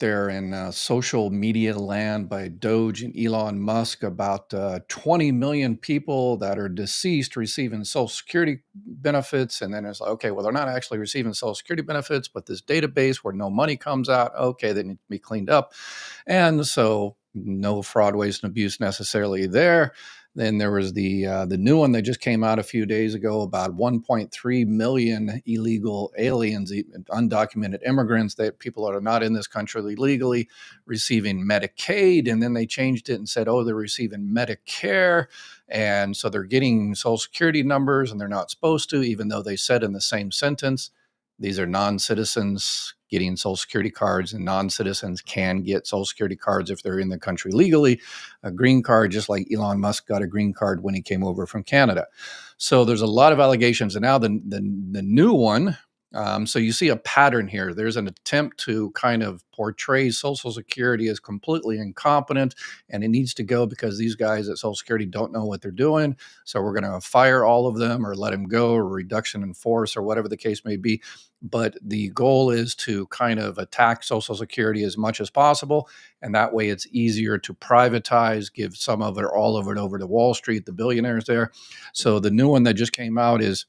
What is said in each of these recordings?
there in social media land by Doge and Elon Musk about 20 million people that are deceased receiving Social Security benefits. And then it's like, okay, well, they're not actually receiving Social Security benefits, but this database where no money comes out, okay, they need to be cleaned up. And so no fraud, waste, and abuse necessarily there. Then there was the new one that just came out a few days ago about 1.3 million illegal aliens, undocumented immigrants, that people that are not in this country legally receiving Medicaid, and then they changed it and said, oh, they're receiving Medicare, and so they're getting Social Security numbers, and they're not supposed to, even though they said in the same sentence these are non-citizens getting Social Security cards, and non-citizens can get Social Security cards if they're in the country legally. A green card, just like Elon Musk got a green card when he came over from Canada. So there's a lot of allegations. And now the new one, so you see a pattern here. There's an attempt to kind of portray Social Security as completely incompetent, and it needs to go because these guys at Social Security don't know what they're doing. So we're going to fire all of them or let them go, or reduction in force, or whatever the case may be. But the goal is to kind of attack Social Security as much as possible. And that way it's easier to privatize, give some of it or all of it over to Wall Street, the billionaires there. So the new one that just came out is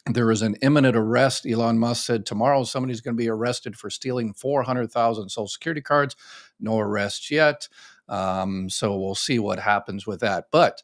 there is an imminent arrest. Elon Musk said tomorrow somebody's going to be arrested for stealing 400,000 Social Security cards. No arrests yet. So we'll see what happens with that. But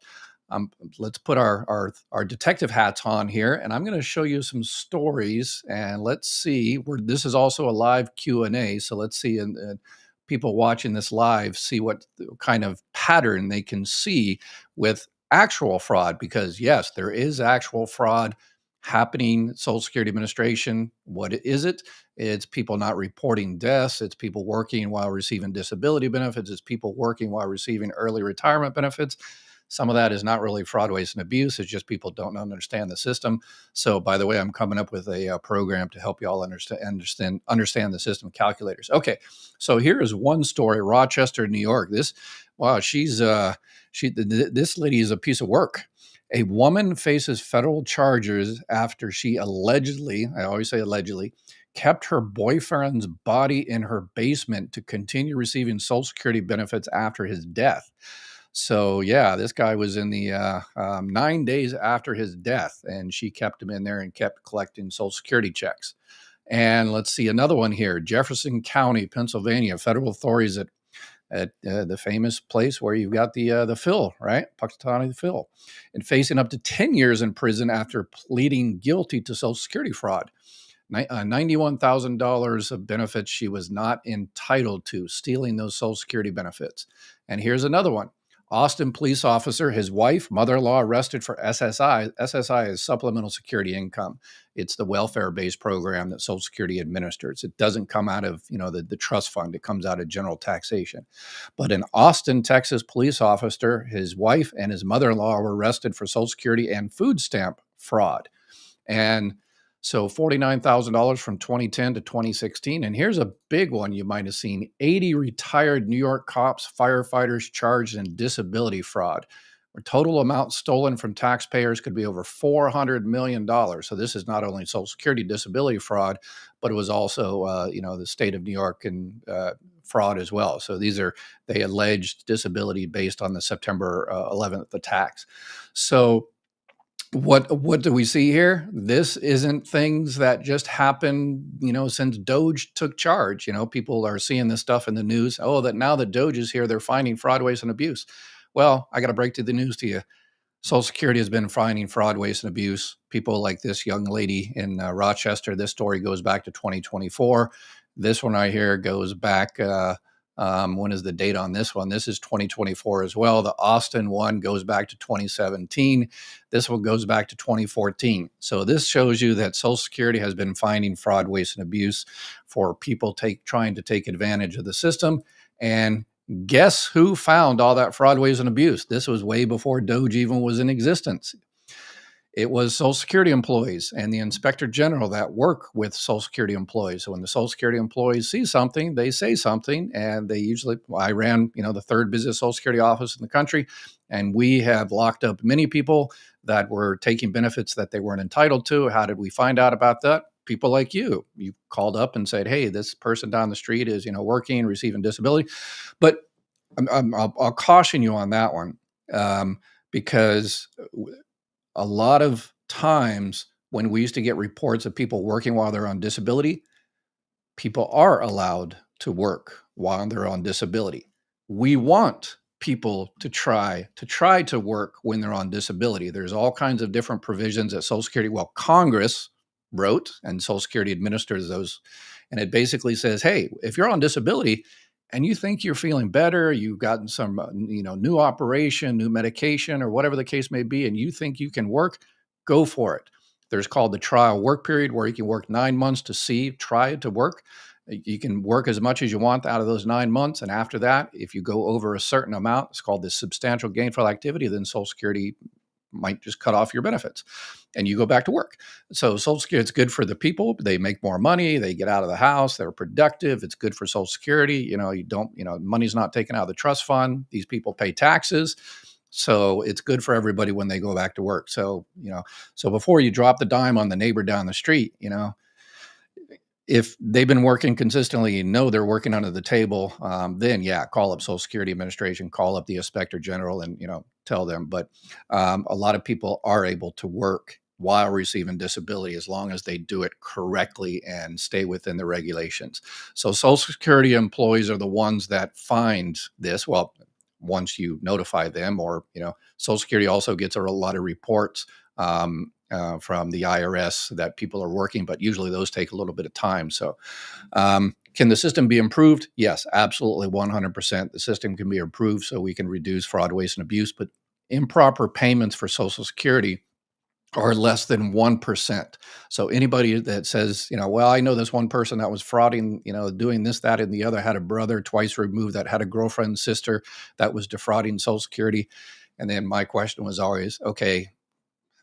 let's put our detective hats on here, and I'm going to show you some stories, and let's see where this is also a live Q&A. So let's see, and people watching this live see what kind of pattern they can see with actual fraud, because yes, there is actual fraud happening. Social Security Administration, what is it? It's people not reporting deaths. It's people working while receiving disability benefits. It's people working while receiving early retirement benefits. Some of that is not really fraud, waste, and abuse. It's just people don't understand the system. So, by the way, I'm coming up with a program to help you all understand the system calculators. Okay, so here is one story: Rochester, New York. This lady is a piece of work. A woman faces federal charges after she allegedly, I always say allegedly, kept her boyfriend's body in her basement to continue receiving Social Security benefits after his death. So yeah, this guy was in the 9 days after his death, and she kept him in there and kept collecting Social Security checks. And let's see another one here: Jefferson County, Pennsylvania. Federal authorities at the famous place where you've got the Phil, right? Puxatawny Phil, and facing up to 10 years in prison after pleading guilty to Social Security fraud. $91,000 of benefits she was not entitled to, stealing those Social Security benefits. And here's another one. Austin police officer, his wife, mother-in-law arrested for SSI. SSI is supplemental security income. It's the welfare-based program that Social Security administers. It doesn't come out of the trust fund. It comes out of general taxation. But an Austin, Texas police officer, his wife, and his mother-in-law were arrested for Social Security and food stamp fraud. And so $49,000 from 2010 to 2016. And here's a big one you might have seen: 80 retired New York cops, firefighters charged in disability fraud. The total amount stolen from taxpayers could be over $400 million. So this is not only Social Security disability fraud, but it was also, the state of New York and fraud as well. So they alleged disability based on the September 11th attacks. So what do we see here? This isn't things that just happened, since Doge took charge. People are seeing this stuff in the news. Oh, that now that Doge is here, they're finding fraud, waste, and abuse. Well, I got to break to the news to you. Social Security has been finding fraud, waste, and abuse. People like this young lady in Rochester. This story goes back to 2024. This one right here goes back. When is the date on this one? This is 2024 as well. The Austin one goes back to 2017. This one goes back to 2014. So this shows you that Social Security has been finding fraud, waste, and abuse for people trying to take advantage of the system. And guess who found all that fraud, waste, and abuse? This was way before Doge even was in existence. It was Social Security employees and the Inspector General that work with Social Security employees. So when the Social Security employees see something, they say something, and they usually, I ran, the third busiest Social Security office in the country, and we have locked up many people that were taking benefits that they weren't entitled to. How did we find out about that? people like you called up and said, hey, this person down the street is, working, receiving disability. But I'll caution you on that one, because a lot of times when we used to get reports of people working while they're on disability, people are allowed to work while they're on disability. We want people to try to work when they're on disability. There's all kinds of different provisions that Social Security, well, Congress wrote, and Social Security administers those. And it basically says, hey, if you're on disability and you think you're feeling better, you've gotten some, new operation, new medication, or whatever the case may be, and you think you can work, go for it. There's called the trial work period, where you can work 9 months to try it to work. You can work as much as you want out of those 9 months. And after that, if you go over a certain amount, it's called the substantial gainful activity, then Social Security might just cut off your benefits and you go back to work. So Social Security, it's good for the people. They make more money. They get out of the house. They're productive. It's good for Social Security. Money's not taken out of the trust fund. These people pay taxes. So it's good for everybody when they go back to work. So, so before you drop the dime on the neighbor down the street, if they've been working consistently, they're working under the table, then yeah, call up Social Security Administration, call up the Inspector General, and tell them. But a lot of people are able to work while receiving disability as long as they do it correctly and stay within the regulations. So Social Security employees are the ones that find this. Well, once you notify them, or Social Security also gets a lot of reports from the IRS that people are working, but usually those take a little bit of time. So can the system be improved? Yes, absolutely, 100%. The system can be improved so we can reduce fraud, waste, and abuse, but improper payments for Social Security are less than 1%. So anybody that says, well, I know this one person that was frauding, doing this, that, and the other, had a brother twice removed that had a girlfriend, sister that was defrauding Social Security. And then my question was always, okay,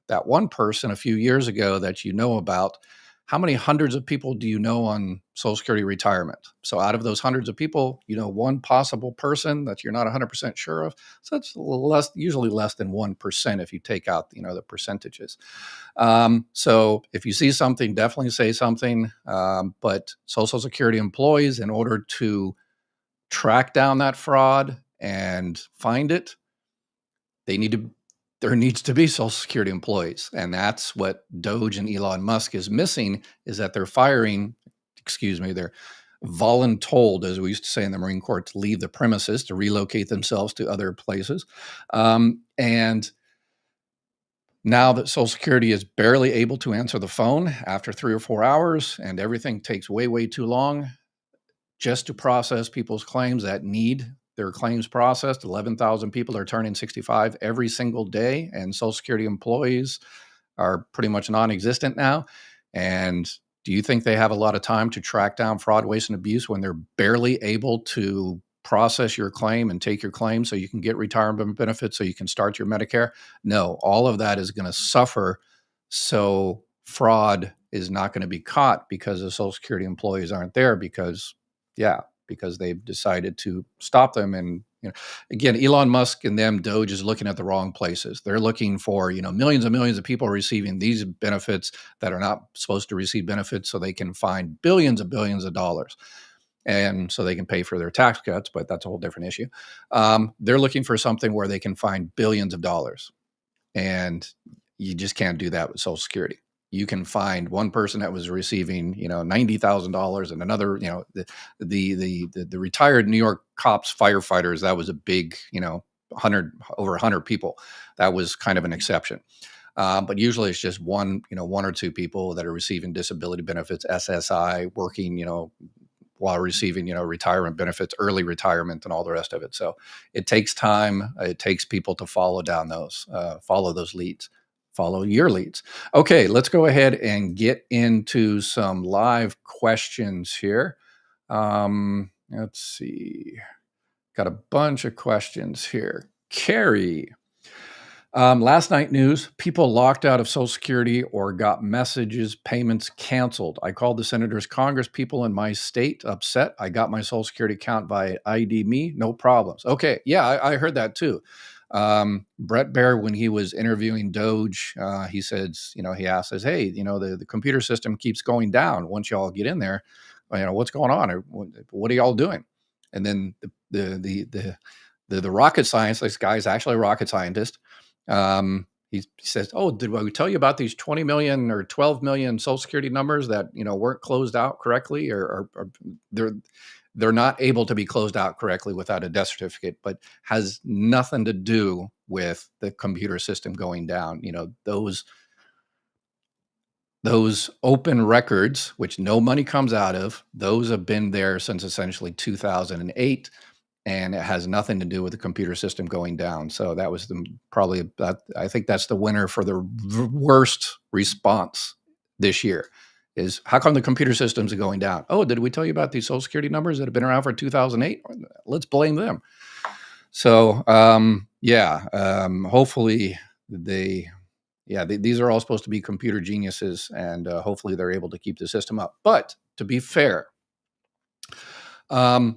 that one person a few years ago that you know about, how many hundreds of people do you know on Social Security retirement? So out of those hundreds of people, one possible person that you're not 100% sure of. So that's usually less than 1% if you take out, the percentages. So if you see something, definitely say something. But Social Security employees, in order to track down that fraud and find it, there needs to be Social Security employees. And that's what Doge and Elon Musk is missing, is that they're voluntold, as we used to say in the Marine Corps, to leave the premises, to relocate themselves to other places. And now that Social Security is barely able to answer the phone after 3 or 4 hours, and everything takes way, way too long just to process people's claims that need their claims processed. 11,000 people are turning 65 every single day, and Social Security employees are pretty much non-existent now. And do you think they have a lot of time to track down fraud, waste, and abuse when they're barely able to process your claim and take your claim so you can get retirement benefits, so you can start your Medicare? No, all of that is going to suffer. So fraud is not going to be caught because the Social Security employees aren't there, because they've decided to stop them. And again, Elon Musk and them, Doge, is looking at the wrong places. They're looking for millions and millions of people receiving these benefits that are not supposed to receive benefits, so they can find billions of dollars, and so they can pay for their tax cuts. But that's a whole different issue. They're looking for something where they can find billions of dollars, and you just can't do that with Social Security. You can find one person that was receiving, $90,000, and another, the retired New York cops, firefighters. That was a big, over 100 people. That was kind of an exception. But usually it's just one or two people that are receiving disability benefits, SSI, working, while receiving, retirement benefits, early retirement, and all the rest of it. So it takes time. It takes people to follow those leads. Follow your leads. Okay, let's go ahead and get into some live questions here. Let's see. Got a bunch of questions here. Carrie, Last night news, people locked out of Social Security or got messages, payments canceled. I called the senators, Congress people in my state upset. I got my Social Security account via ID me, no problems. Okay, yeah, I heard that too. Brett Baer, when he was interviewing Doge, he says, he asked us, hey, the computer system keeps going down once y'all get in there. What's going on? Or what are y'all doing? And then the rocket science, this guy's actually a rocket scientist. He says, "Oh, did we tell you about these 20 million or 12 million Social Security numbers that weren't closed out correctly, or they're not able to be closed out correctly without a death certificate, but has nothing to do with the computer system going down. Those open records, which no money comes out of, those have been there since essentially 2008." And it has nothing to do with the computer system going down. So that was I think that's the winner for the worst response this year is how come the computer systems are going down? Oh, did we tell you about these Social Security numbers that have been around for 2008? Let's blame them. So, hopefully these are all supposed to be computer geniuses, and hopefully they're able to keep the system up. But to be fair,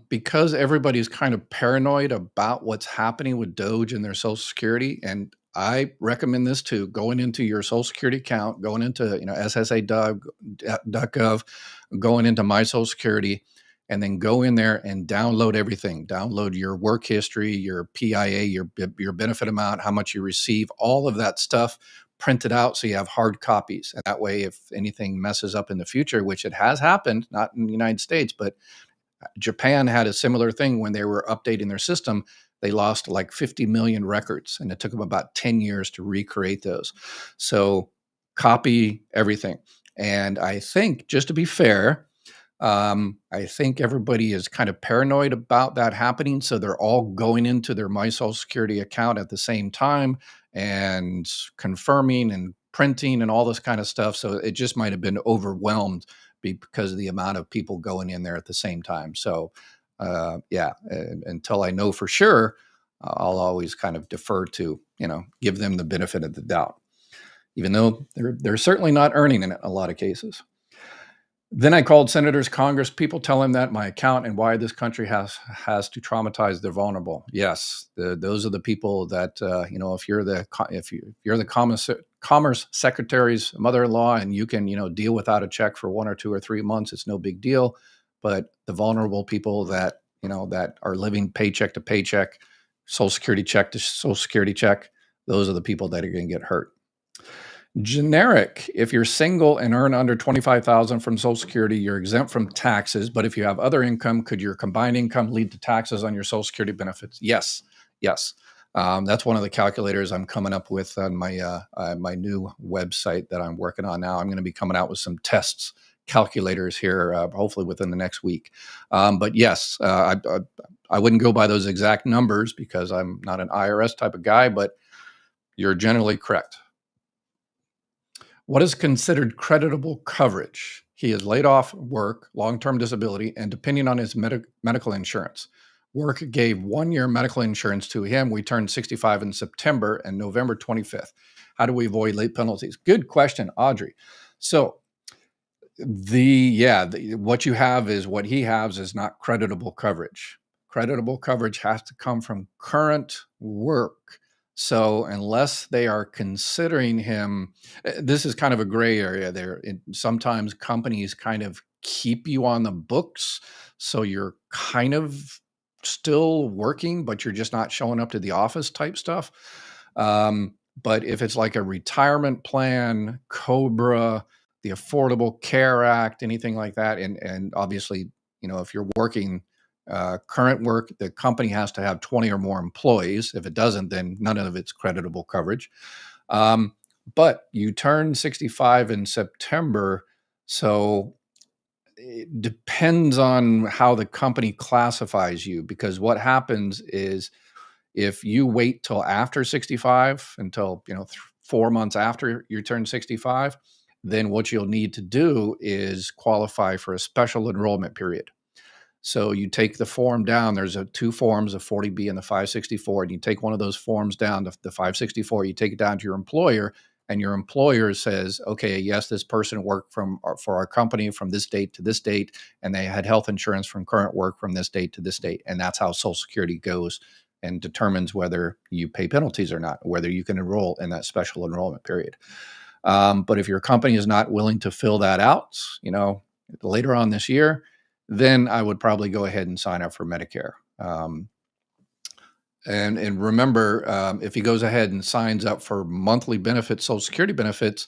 because everybody's kind of paranoid about what's happening with Doge and their Social Security, and I recommend this too, going into your Social Security account, going into SSA.gov, going into My Social Security, and then go in there and download everything. Download your work history, your PIA, your benefit amount, how much you receive, all of that stuff. Print it out so you have hard copies. And that way, if anything messes up in the future, which it has happened, not in the United States, but Japan had a similar thing when they were updating their system. They lost like 50 million records, and it took them about 10 years to recreate those. So copy everything. And I think, just to be fair, I think everybody is kind of paranoid about that happening. So they're all going into their My Social Security account at the same time and confirming and printing and all this kind of stuff. So it just might have been overwhelmed because of the amount of people going in there at the same time. So, until I know for sure, I'll always kind of defer to, give them the benefit of the doubt, even though they're certainly not earning in it in a lot of cases. Then I called senators, Congress people, tell them that my account and why this country has to traumatize the vulnerable. Yes, those are the people that if you're the Commerce Secretary's mother-in-law and you can deal without a check for 1 or 2 or 3 months, it's no big deal. But the vulnerable people that that are living paycheck to paycheck, Social Security check to Social Security check, those are the people that are going to get hurt. Generic, if you're single and earn under $25,000 from Social Security, you're exempt from taxes. But if you have other income, could your combined income lead to taxes on your Social Security benefits? Yes. That's one of the calculators I'm coming up with on my new website that I'm working on now. I'm going to be coming out with some calculators here, hopefully within the next week. But yes, I wouldn't go by those exact numbers because I'm not an IRS type of guy, but you're generally correct. What is considered creditable coverage? He is laid off work, long-term disability, and depending on his medical insurance. Work gave 1 year medical insurance to him. We turned 65 in September and November 25th. How do we avoid late penalties? Good question, Audrey. So what you have is what he has is not creditable coverage. Creditable coverage has to come from current work. So unless they are considering him, this is kind of a gray area there. Sometimes companies kind of keep you on the books, so you're kind of still working, but you're just not showing up to the office type stuff. But if it's like a retirement plan, COBRA, the Affordable Care Act, anything like that, and obviously, if you're working current work, the company has to have 20 or more employees. If it doesn't, then none of it's creditable coverage. But you turn 65 in September, so it depends on how the company classifies you, because what happens is if you wait till after 65, until 4 months after you turn 65, then what you'll need to do is qualify for a special enrollment period. So you take the form down. There's two forms, a 40B and the 564, and you take one of those forms down to the 564. You take it down to your employer, and your employer says, "Okay, yes, this person worked for our company from this date to this date, and they had health insurance from current work from this date to this date." And that's how Social Security goes and determines whether you pay penalties or not, whether you can enroll in that special enrollment period. But if your company is not willing to fill that out, later on this year, then I would probably go ahead and sign up for Medicare. And remember, if he goes ahead and signs up for monthly benefits, Social Security benefits,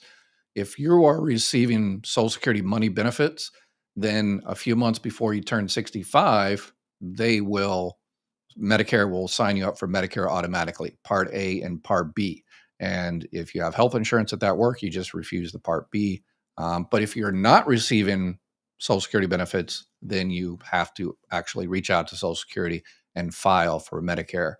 if you are receiving Social Security money benefits, then a few months before you turn 65, Medicare will sign you up for Medicare automatically, Part A and Part B. And if you have health insurance at that work, you just refuse the Part B. But if you're not receiving Social Security benefits, then you have to actually reach out to Social Security and file for Medicare.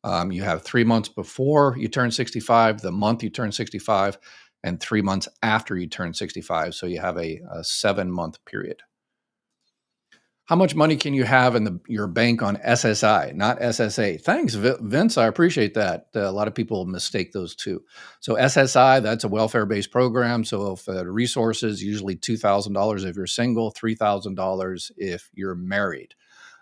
You have 3 months before you turn 65, the month you turn 65, and 3 months after you turn 65. So you have a 7-month period. How much money can you have in your bank on SSI, not SSA? Thanks, Vince. I appreciate that. A lot of people mistake those two. So SSI, that's a welfare-based program. So if resources, usually $2,000 if you're single, $3,000 if you're married.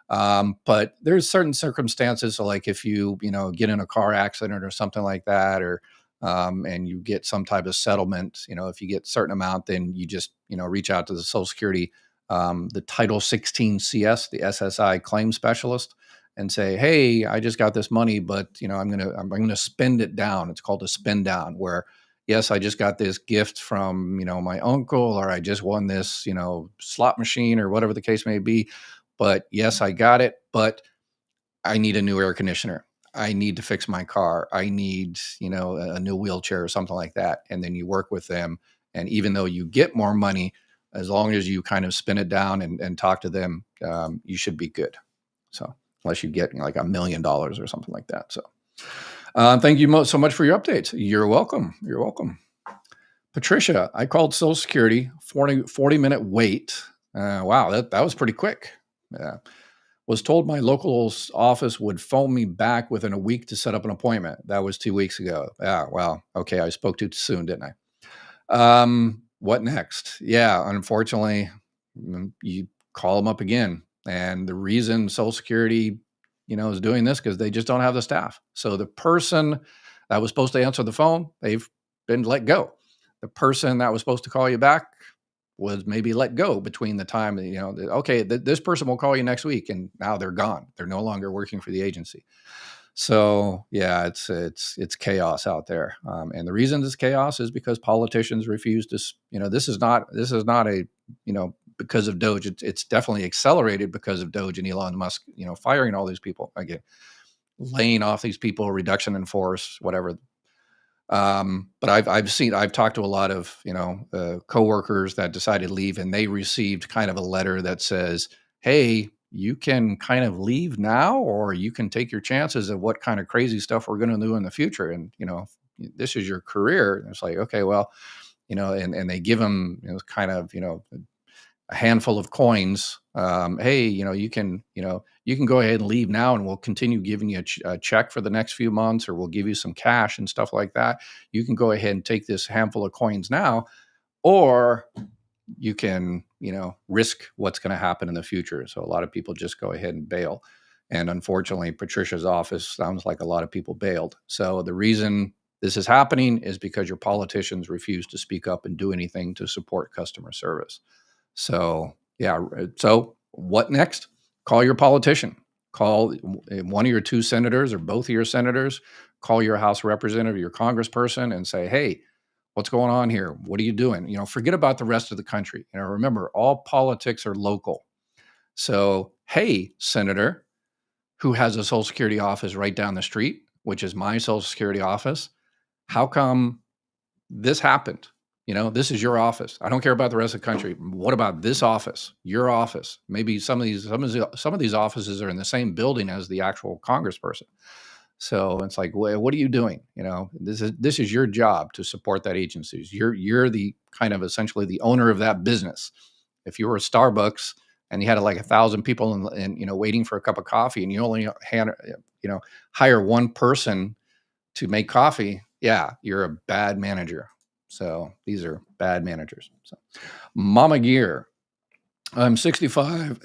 But there's certain circumstances, so like if you get in a car accident or something like that, or and you get some type of settlement, if you get a certain amount, then you just reach out to the Social Security, the Title 16 CS, the SSI claim specialist, and say, "Hey, I just got this money, but I'm gonna spend it down." It's called a spend down, where yes, I just got this gift from my uncle, or I just won this slot machine, or whatever the case may be. But yes, I got it, but I need a new air conditioner. I need to fix my car. I need, a new wheelchair or something like that. And then you work with them. And even though you get more money, as long as you kind of spin it down and talk to them, you should be good. So unless you get like $1 million or something like that. So thank you so much for your updates. You're welcome. You're welcome. Patricia, I called Social Security, 40-minute wait. Wow, that was pretty quick. Was told my local office would phone me back within a week to set up an appointment. That was 2 weeks ago. Yeah, well, okay, I spoke too soon, didn't I? What next? Yeah, unfortunately, you call them up again. And the reason Social Security, is doing this because they just don't have the staff. So the person that was supposed to answer the phone, they've been let go. The person that was supposed to call you back was maybe let go between the time that, okay, this person will call you next week, and now they're gone. They're no longer working for the agency. So yeah, it's chaos out there. And the reason it's chaos is because politicians refuse to, this is not a, because of Doge. It's definitely accelerated because of Doge and Elon Musk, firing all these people again, laying off these people, reduction in force, whatever. But I've talked to a lot of, coworkers that decided to leave, and they received kind of a letter that says, "Hey, you can kind of leave now, or you can take your chances of what kind of crazy stuff we're going to do in the future. And, this is your career." And it's like, okay, well, and they give them, kind of, a handful of coins. Hey, you can go ahead and leave now, and we'll continue giving you a check for the next few months, or we'll give you some cash and stuff like that. You can go ahead and take this handful of coins now, or you can, risk what's going to happen in the future. So a lot of people just go ahead and bail. And unfortunately, Patricia's office sounds like a lot of people bailed. So the reason this is happening is because your politicians refuse to speak up and do anything to support customer service. So, yeah. So what next? Call your politician. Call one of your two senators or both of your senators. Call your House representative, your congressperson, and say, "Hey, what's going on here? What are you doing?" Forget about the rest of the country. Remember, all politics are local. So, hey, Senator, who has a Social Security office right down the street, which is my Social Security office, how come this happened? This is your office. I don't care about the rest of the country. What about this office? Your office? Maybe some of these offices are in the same building as the actual congressperson. So it's like, what are you doing? This is your job to support that agency. You're the kind of essentially the owner of that business. If you were a Starbucks and you had like 1,000 people waiting for a cup of coffee, and you only hire one person to make coffee, yeah, you're a bad manager. So these are bad managers. So Mama Gear, I'm 65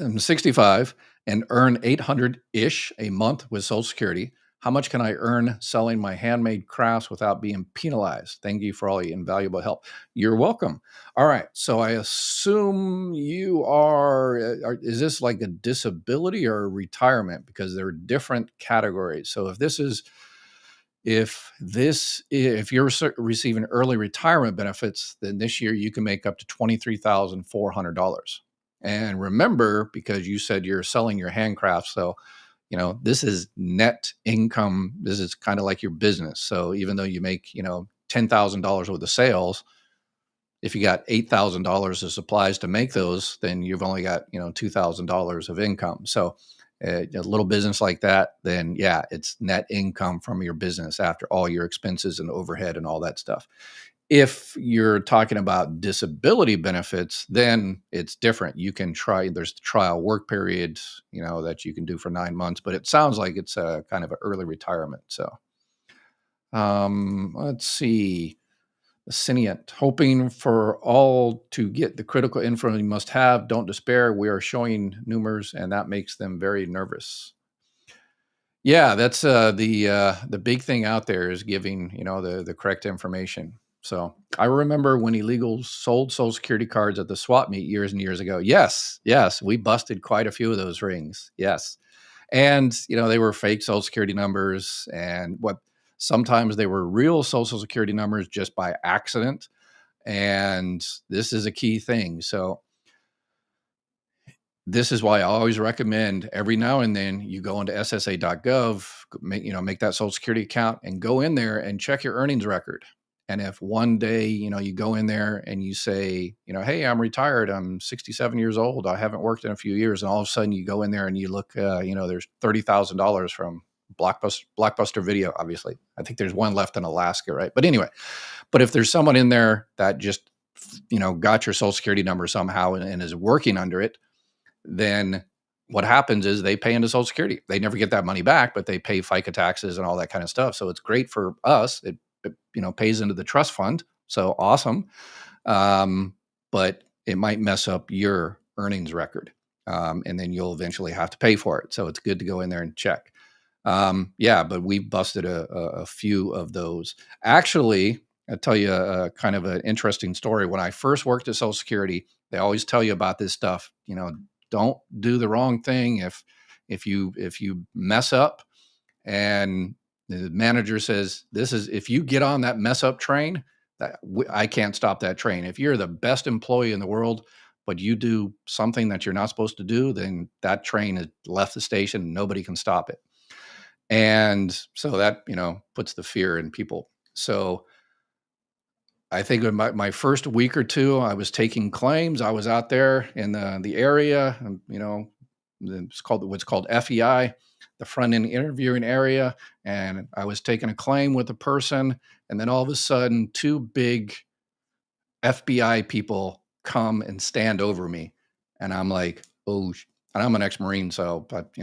and earn 800-ish a month with Social Security. How much can I earn selling my handmade crafts without being penalized? Thank you for all your invaluable help. You're welcome. All right. So I assume you is this like a disability or a retirement? Because there are different categories. So if you're receiving early retirement benefits, then this year you can make up to $23,400. And remember, because you said you're selling your handcrafts, so this is net income. This is kind of like your business. So even though you make $10,000 worth of sales, if you got $8,000 of supplies to make those, then you've only got $2,000 of income. So a little business like that, then yeah, it's net income from your business after all your expenses and overhead and all that stuff. If you're talking about disability benefits, then it's different. You can there's the trial work period, that you can do for 9 months, but it sounds like it's a kind of an early retirement. So let's see. Ascendant, hoping for all to get the critical info you must have. Don't despair. We are showing numbers, and that makes them very nervous. Yeah, that's the big thing out there is giving the correct information. So I remember when illegals sold Social Security cards at the swap meet years and years ago. Yes, we busted quite a few of those rings. Yes, and they were fake Social Security numbers, and sometimes they were real Social Security numbers just by accident. And this is a key thing. So this is why I always recommend every now and then you go into SSA.gov, make that Social Security account and go in there and check your earnings record. And if one day, you go in there and you say, hey, I'm retired, I'm 67 years old, I haven't worked in a few years, and all of a sudden you go in there and you look, there's $30,000 from Blockbuster Video, obviously. I think there's one left in Alaska, right? But anyway, but if there's someone in there that just, got your Social Security number somehow and is working under it, then what happens is they pay into Social Security. They never get that money back, but they pay FICA taxes and all that kind of stuff. So it's great for us. It pays into the trust fund. So awesome. But it might mess up your earnings record. And then you'll eventually have to pay for it. So it's good to go in there and check. But we busted a few of those. Actually, I'll tell you a kind of an interesting story. When I first worked at Social Security, they always tell you about this stuff. Don't do the wrong thing. If you mess up, and the manager says, if you get on that mess up train, I can't stop that train. If you're the best employee in the world, but you do something that you're not supposed to do, then that train has left the station. Nobody can stop it. And so that, puts the fear in people. So I think in my first week or two, I was taking claims. I was out there in the area, it's called what's called FEI, the front end interviewing area. And I was taking a claim with a person. And then all of a sudden, two big FBI people come and stand over me. And I'm like, oh, and I'm an ex-Marine. So, but,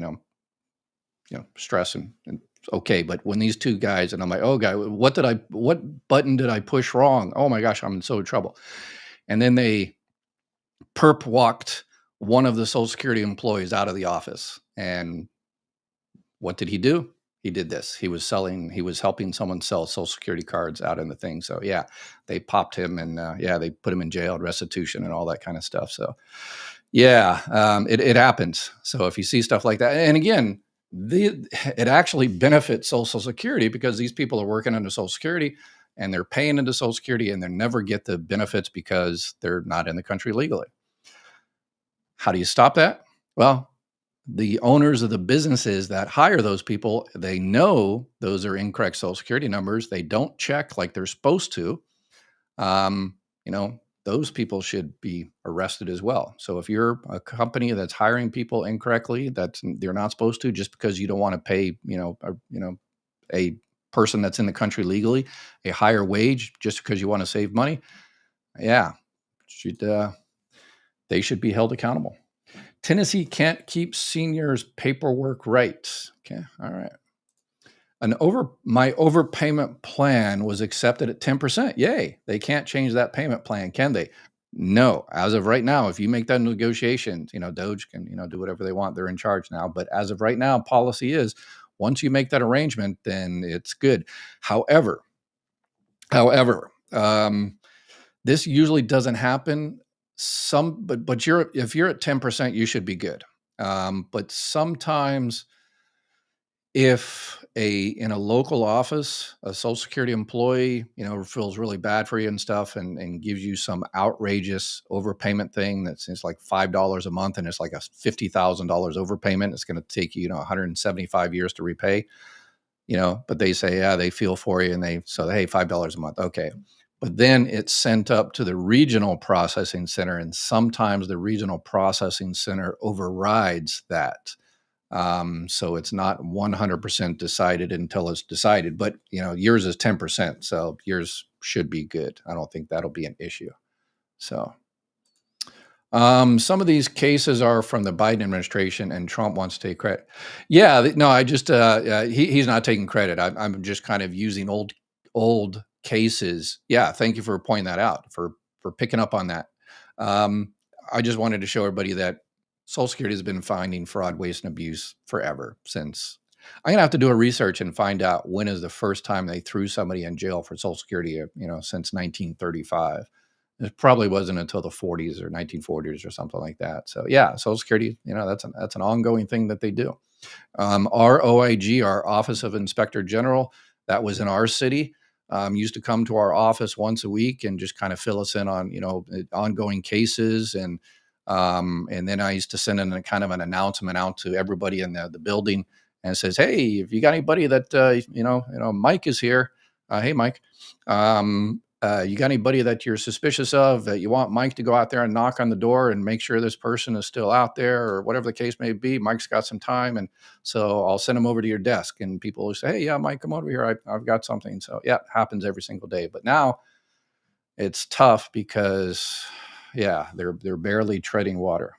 stress and okay. But when these two guys, and I'm like, oh, guy, what button did I push wrong? Oh my gosh, I'm in so trouble. And then they perp walked one of the Social Security employees out of the office. And what did he do? He did this. He was helping someone sell Social Security cards out in the thing. So yeah, they popped him and they put him in jail, restitution and all that kind of stuff. So yeah, it happens. So if you see stuff like that, and again, it actually benefits Social Security because these people are working under Social Security and they're paying into Social Security and they never get the benefits because they're not in the country legally. How do you stop that? Well, the owners of the businesses that hire those people, they know those are incorrect Social Security numbers. They don't check like they're supposed to. Those people should be arrested as well. So if you're a company that's hiring people incorrectly, that they're not supposed to, just because you don't want to pay, a person that's in the country legally a higher wage just because you want to save money, they should be held accountable. Tennessee can't keep seniors' paperwork right. Okay, all right. My overpayment plan was accepted at 10%. Yay. They can't change that payment plan, can they? No. As of right now, if you make that negotiation, Doge can, do whatever they want. They're in charge now. But as of right now, policy is once you make that arrangement, then it's good. However, this usually doesn't happen. But if you're at 10%, you should be good. But sometimes if in a local office, a Social Security employee, feels really bad for you and stuff and gives you some outrageous overpayment thing that's it's like $5 a month and it's like a $50,000 overpayment, it's going to take you, 175 years to repay, but they say, yeah, they feel for you and hey, $5 a month. Okay. But then it's sent up to the regional processing center, and sometimes the regional processing center overrides that. So it's not 100% decided until it's decided, but yours is 10%. So yours should be good. I don't think that'll be an issue. So, some of these cases are from the Biden administration and Trump wants to take credit. Yeah, no, I just, he's not taking credit. I'm just kind of using old cases. Yeah. Thank you for pointing that out, for picking up on that. I just wanted to show everybody that Social Security has been finding fraud, waste, and abuse forever since. I'm gonna have to do a research and find out when is the first time they threw somebody in jail for Social Security. Since 1935. It probably wasn't until the 40s or 1940s or something like that. So yeah, Social Security, that's an ongoing thing that they do. Our OIG, our Office of Inspector General, that was in our city. Used to come to our office once a week and just kind of fill us in on ongoing cases, and then I used to send in a kind of an announcement out to everybody in the building, and it says, hey, if you got anybody that Mike is here. Hey, Mike. You got anybody that you're suspicious of that you want Mike to go out there and knock on the door and make sure this person is still out there, or whatever the case may be? Mike's got some time, and so I'll send him over to your desk, and people will say, hey, yeah, Mike, come over here. I've got something. So yeah, it happens every single day. But now it's tough because, yeah, they're barely treading water.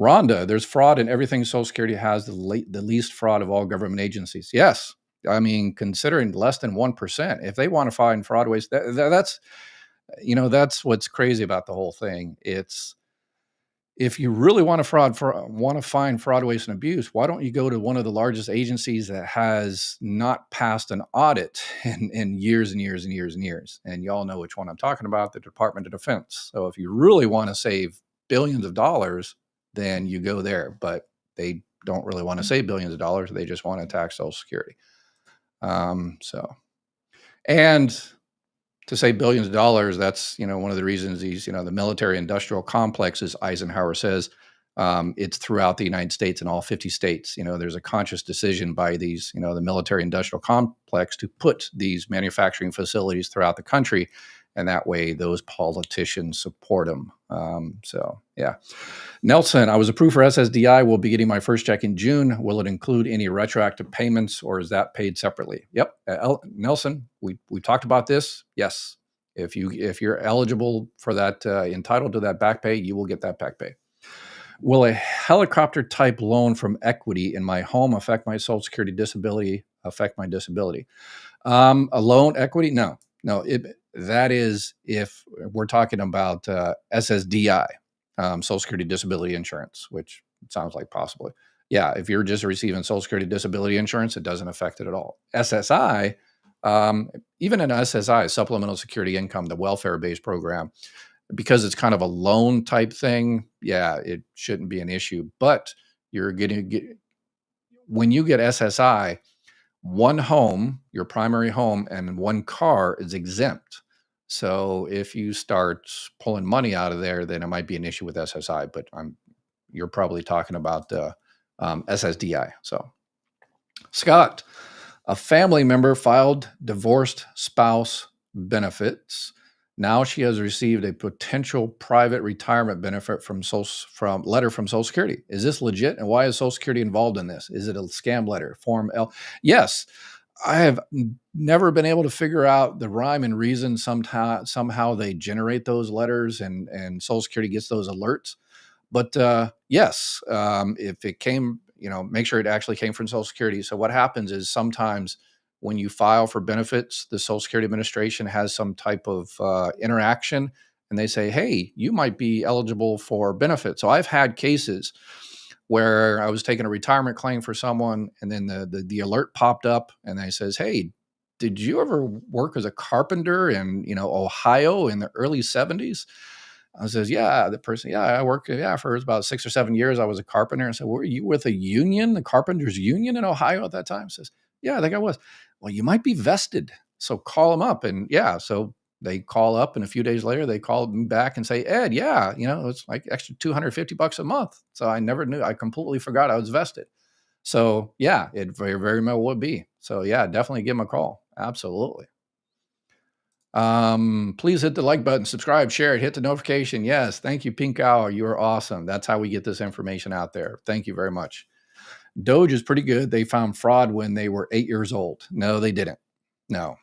Rhonda, there's fraud in everything. Social Security has the least fraud of all government agencies. Yes. I mean, considering less than 1%, if they want to find fraud, waste, that's what's crazy about the whole thing. It's, if you really want to find fraud, waste, and abuse, why don't you go to one of the largest agencies that has not passed an audit in years and years and years and years? And y'all know which one I'm talking about, the Department of Defense. So if you really want to save billions of dollars, then you go there. But they don't really want to save billions of dollars. They just want to tax Social Security. And to say billions of dollars, that's, one of the reasons these, the military industrial complex, as Eisenhower says, it's throughout the United States and all 50 states. There's a conscious decision by these, the military industrial complex to put these manufacturing facilities throughout the country. And that way those politicians support them. So yeah. Nelson, I was approved for SSDI. Will be getting my first check in June. Will it include any retroactive payments, or is that paid separately? Yep. Nelson, we talked about this. Yes. If you're eligible for that, entitled to that back pay, you will get that back pay. Will a helicopter type loan from equity in my home affect my Social Security disability, affect my disability? A loan equity? No. That is if we're talking about SSDI, Social Security Disability Insurance, which sounds like possibly. Yeah, if you're just receiving Social Security Disability Insurance, it doesn't affect it at all. SSI, even in SSI, Supplemental Security Income, the welfare-based program, because it's kind of a loan type thing, yeah, it shouldn't be an issue. But when you get SSI, one home, your primary home, and one car is exempt. So if you start pulling money out of there, then it might be an issue with SSI, but you're probably talking about SSDI. So Scott, a family member filed divorced spouse benefits. Now she has received a potential private retirement benefit from letter from Social Security. Is this legit? And why is Social Security involved in this? Is it a scam letter? Form L? Yes. I have never been able to figure out the rhyme and reason. Somehow they generate those letters and Social Security gets those alerts. But yes, if it came, make sure it actually came from Social Security. So what happens is sometimes when you file for benefits, the Social Security Administration has some type of interaction, and they say, "Hey, you might be eligible for benefits." So I've had cases where I was taking a retirement claim for someone, and then the alert popped up, and they says, "Hey, did you ever work as a carpenter in Ohio in the early '70s?" I says, "Yeah." The person, "Yeah, I worked, yeah, for about 6 or 7 years. I was a carpenter." I said, "Were you with a union, the carpenters union in Ohio at that time?" Says, "Yeah, I think I was." "Well, you might be vested, so call them up." And yeah, so they call up, and a few days later, they called me back and say, "Ed, yeah, it's like extra $250 a month." So I never knew. I completely forgot I was vested. So yeah, it very, very well would be. So yeah, definitely give them a call. Absolutely. Please hit the like button, subscribe, share it, hit the notification. Yes, thank you, Pink Owl. You are awesome. That's how we get this information out there. Thank you very much. Doge is pretty good. They found fraud when they were 8 years old. No, they didn't. No.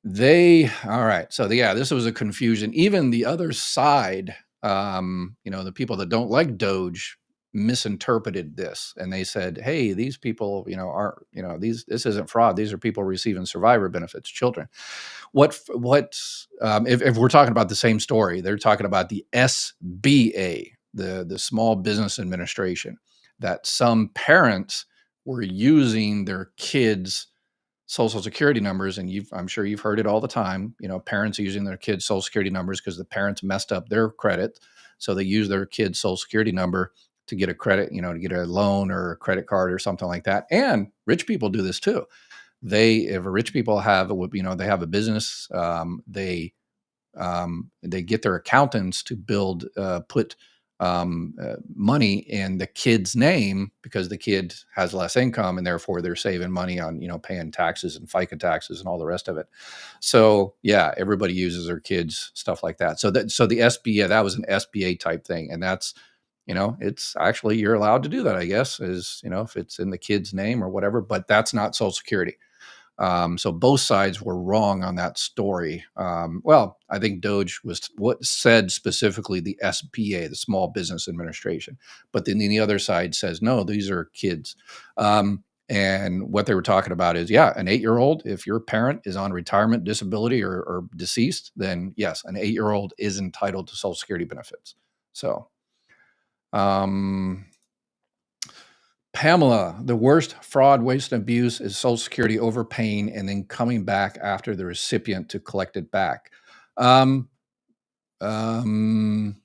All right. So yeah, this was a confusion. Even the other side, the people that don't like Doge misinterpreted this, and they said, "Hey, these people, aren't, this isn't fraud. These are people receiving survivor benefits, children." If we're talking about the same story, they're talking about the SBA, the Small Business Administration, that some parents were using their kids' social security numbers, and I'm sure you've heard it all the time. Parents are using their kids' social security numbers because the parents messed up their credit, so they use their kids' social security number to get a credit, to get a loan or a credit card or something like that. And rich people do this too. If rich people have, they have a business, they get their accountants to put money in the kid's name because the kid has less income, and therefore they're saving money on paying taxes and FICA taxes and all the rest of it. So yeah, everybody uses their kids stuff like that. So the SBA, that was an SBA type thing, and that's it's actually, you're allowed to do that, I guess, is if it's in the kid's name or whatever, but that's not Social Security. So both sides were wrong on that story. Well, I think Doge was what said specifically the SBA, the Small Business Administration, but then the other side says, no, these are kids. And what they were talking about is, yeah, an 8-year-old, if your parent is on retirement disability or deceased, then yes, an 8-year-old is entitled to Social Security benefits. So, Pamela, the worst fraud, waste, and abuse is Social Security overpaying and then coming back after the recipient to collect it back. Um, um,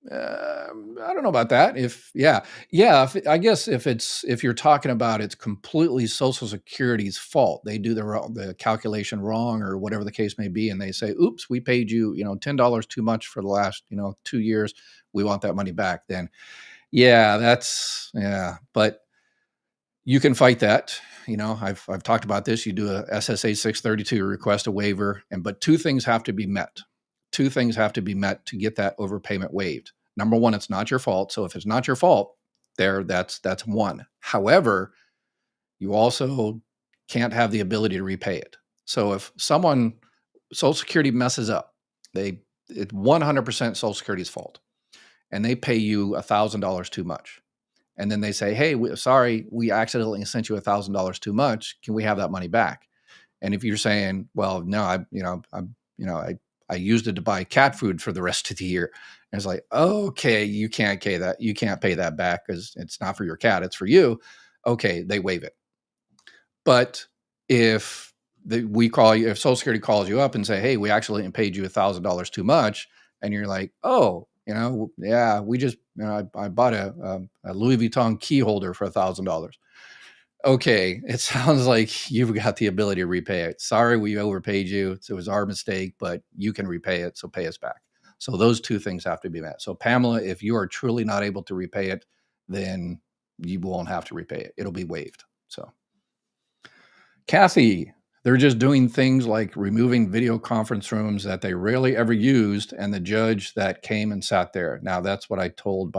I don't know about that. I guess if you're talking about it's completely Social Security's fault, they do the calculation wrong or whatever the case may be, and they say, "Oops, we paid you, $10 too much for the last, 2 years. We want that money back." Then, yeah, but you can fight that. I've talked about this. You do a SSA 632, request a waiver, but two things have to be met. Two things have to be met to get that overpayment waived. Number one, it's not your fault. So if it's not your fault, that's one. However, you also can't have the ability to repay it. So if someone Social Security messes up, it's 100% Social Security's fault, and they pay you $1,000 too much. And then they say, "Hey, sorry, we accidentally sent you $1,000 too much. Can we have that money back?" And if you're saying, "Well, no, I used it to buy cat food for the rest of the year," and it's like, "Okay, you can't pay that. You can't pay that back because it's not for your cat; it's for you." Okay, they waive it. But if if Social Security calls you up and say, "Hey, we actually paid you $1,000 too much," and you're like, "Oh, yeah, we just, I bought a Louis Vuitton key holder for $1,000." Okay, it sounds like you've got the ability to repay it. Sorry, we overpaid you. It was our mistake, but you can repay it, so pay us back. So those two things have to be met. So Pamela, if you are truly not able to repay it, then you won't have to repay it. It'll be waived. So Kathy, they're just doing things like removing video conference rooms that they rarely ever used, and the judge that came and sat there. Now that's what I told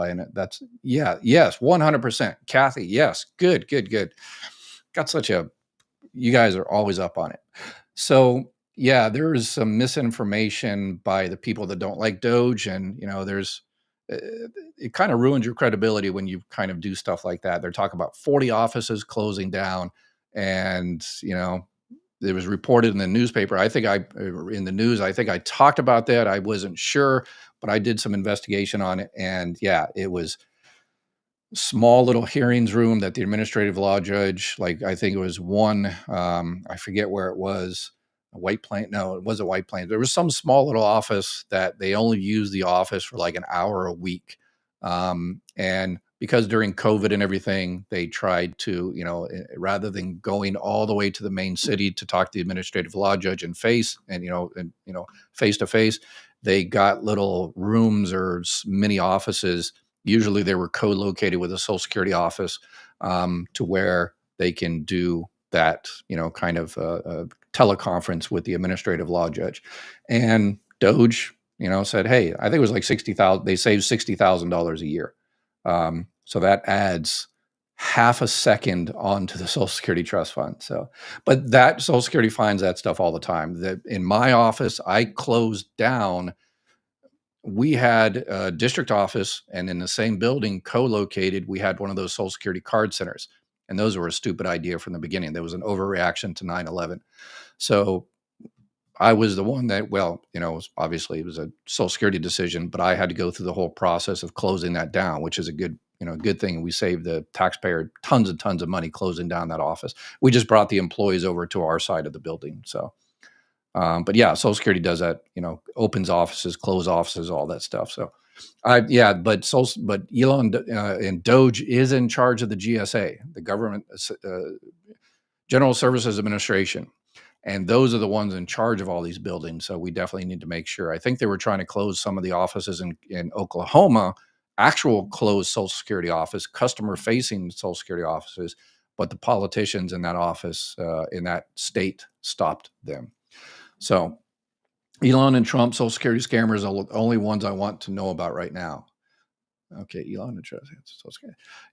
yes, 100%. Kathy, yes, good, good, good. You guys are always up on it. So yeah, there is some misinformation by the people that don't like Doge, and there's it kind of ruins your credibility when you kind of do stuff like that. They're talking about 40 offices closing down, and it was reported in the newspaper. I think in the news, I think I talked about that. I wasn't sure, but I did some investigation on it, and yeah, it was small little hearings room that the administrative law judge, like I think it was one, I forget where it was, a White Plains. No, it wasn't White Plains. There was some small little office that they only used the office for like an hour a week. And because during COVID and everything, they tried to, rather than going all the way to the main city to talk to the administrative law judge in face face to face, they got little rooms or mini offices. Usually they were co-located with a Social Security office, to where they can do that, kind of teleconference with the administrative law judge. And Doge, said, hey, I think it was like 60,000. They saved $60,000 a year. So that adds half a second onto the Social Security Trust Fund. So, but that Social Security finds that stuff all the time. That in my office, I closed down. We had a district office, and in the same building, co-located, we had one of those Social Security card centers. And those were a stupid idea from the beginning. There was an overreaction to 9/11. So I was the one that, obviously it was a Social Security decision, but I had to go through the whole process of closing that down, which is a good thing. We saved the taxpayer tons and tons of money closing down that office. We just brought the employees over to our side of the building. So, but yeah, Social Security does that, opens offices, close offices, all that stuff. So but Elon and Doge is in charge of the GSA, the Government General Services Administration. And those are the ones in charge of all these buildings. So we definitely need to make sure. I think they were trying to close some of the offices in Oklahoma, actual closed Social Security office, customer facing Social Security offices, but the politicians in that office, in that state, stopped them. So Elon and Trump, Social Security scammers are the only ones I want to know about right now. Okay, Elon and Trump.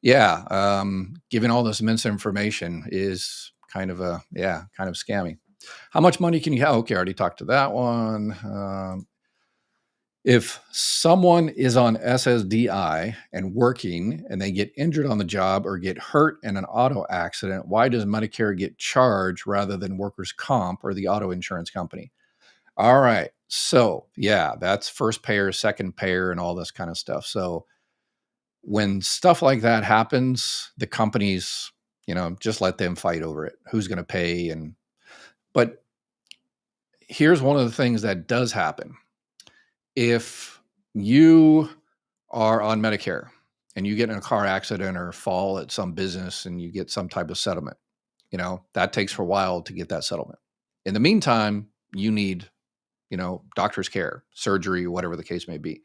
Yeah, giving all this misinformation is kind of scammy. How much money can you have? Okay, I already talked to that one. If someone is on SSDI and working and they get injured on the job or get hurt in an auto accident, why does Medicare get charged rather than workers' comp or the auto insurance company? All right. So, yeah, that's first payer, second payer, and all this kind of stuff. So, when stuff like that happens, the companies, just let them fight over it. Who's going to pay? But here's one of the things that does happen. If you are on Medicare and you get in a car accident or fall at some business and you get some type of settlement, that takes for a while to get that settlement. In the meantime, you need, doctor's care, surgery, whatever the case may be.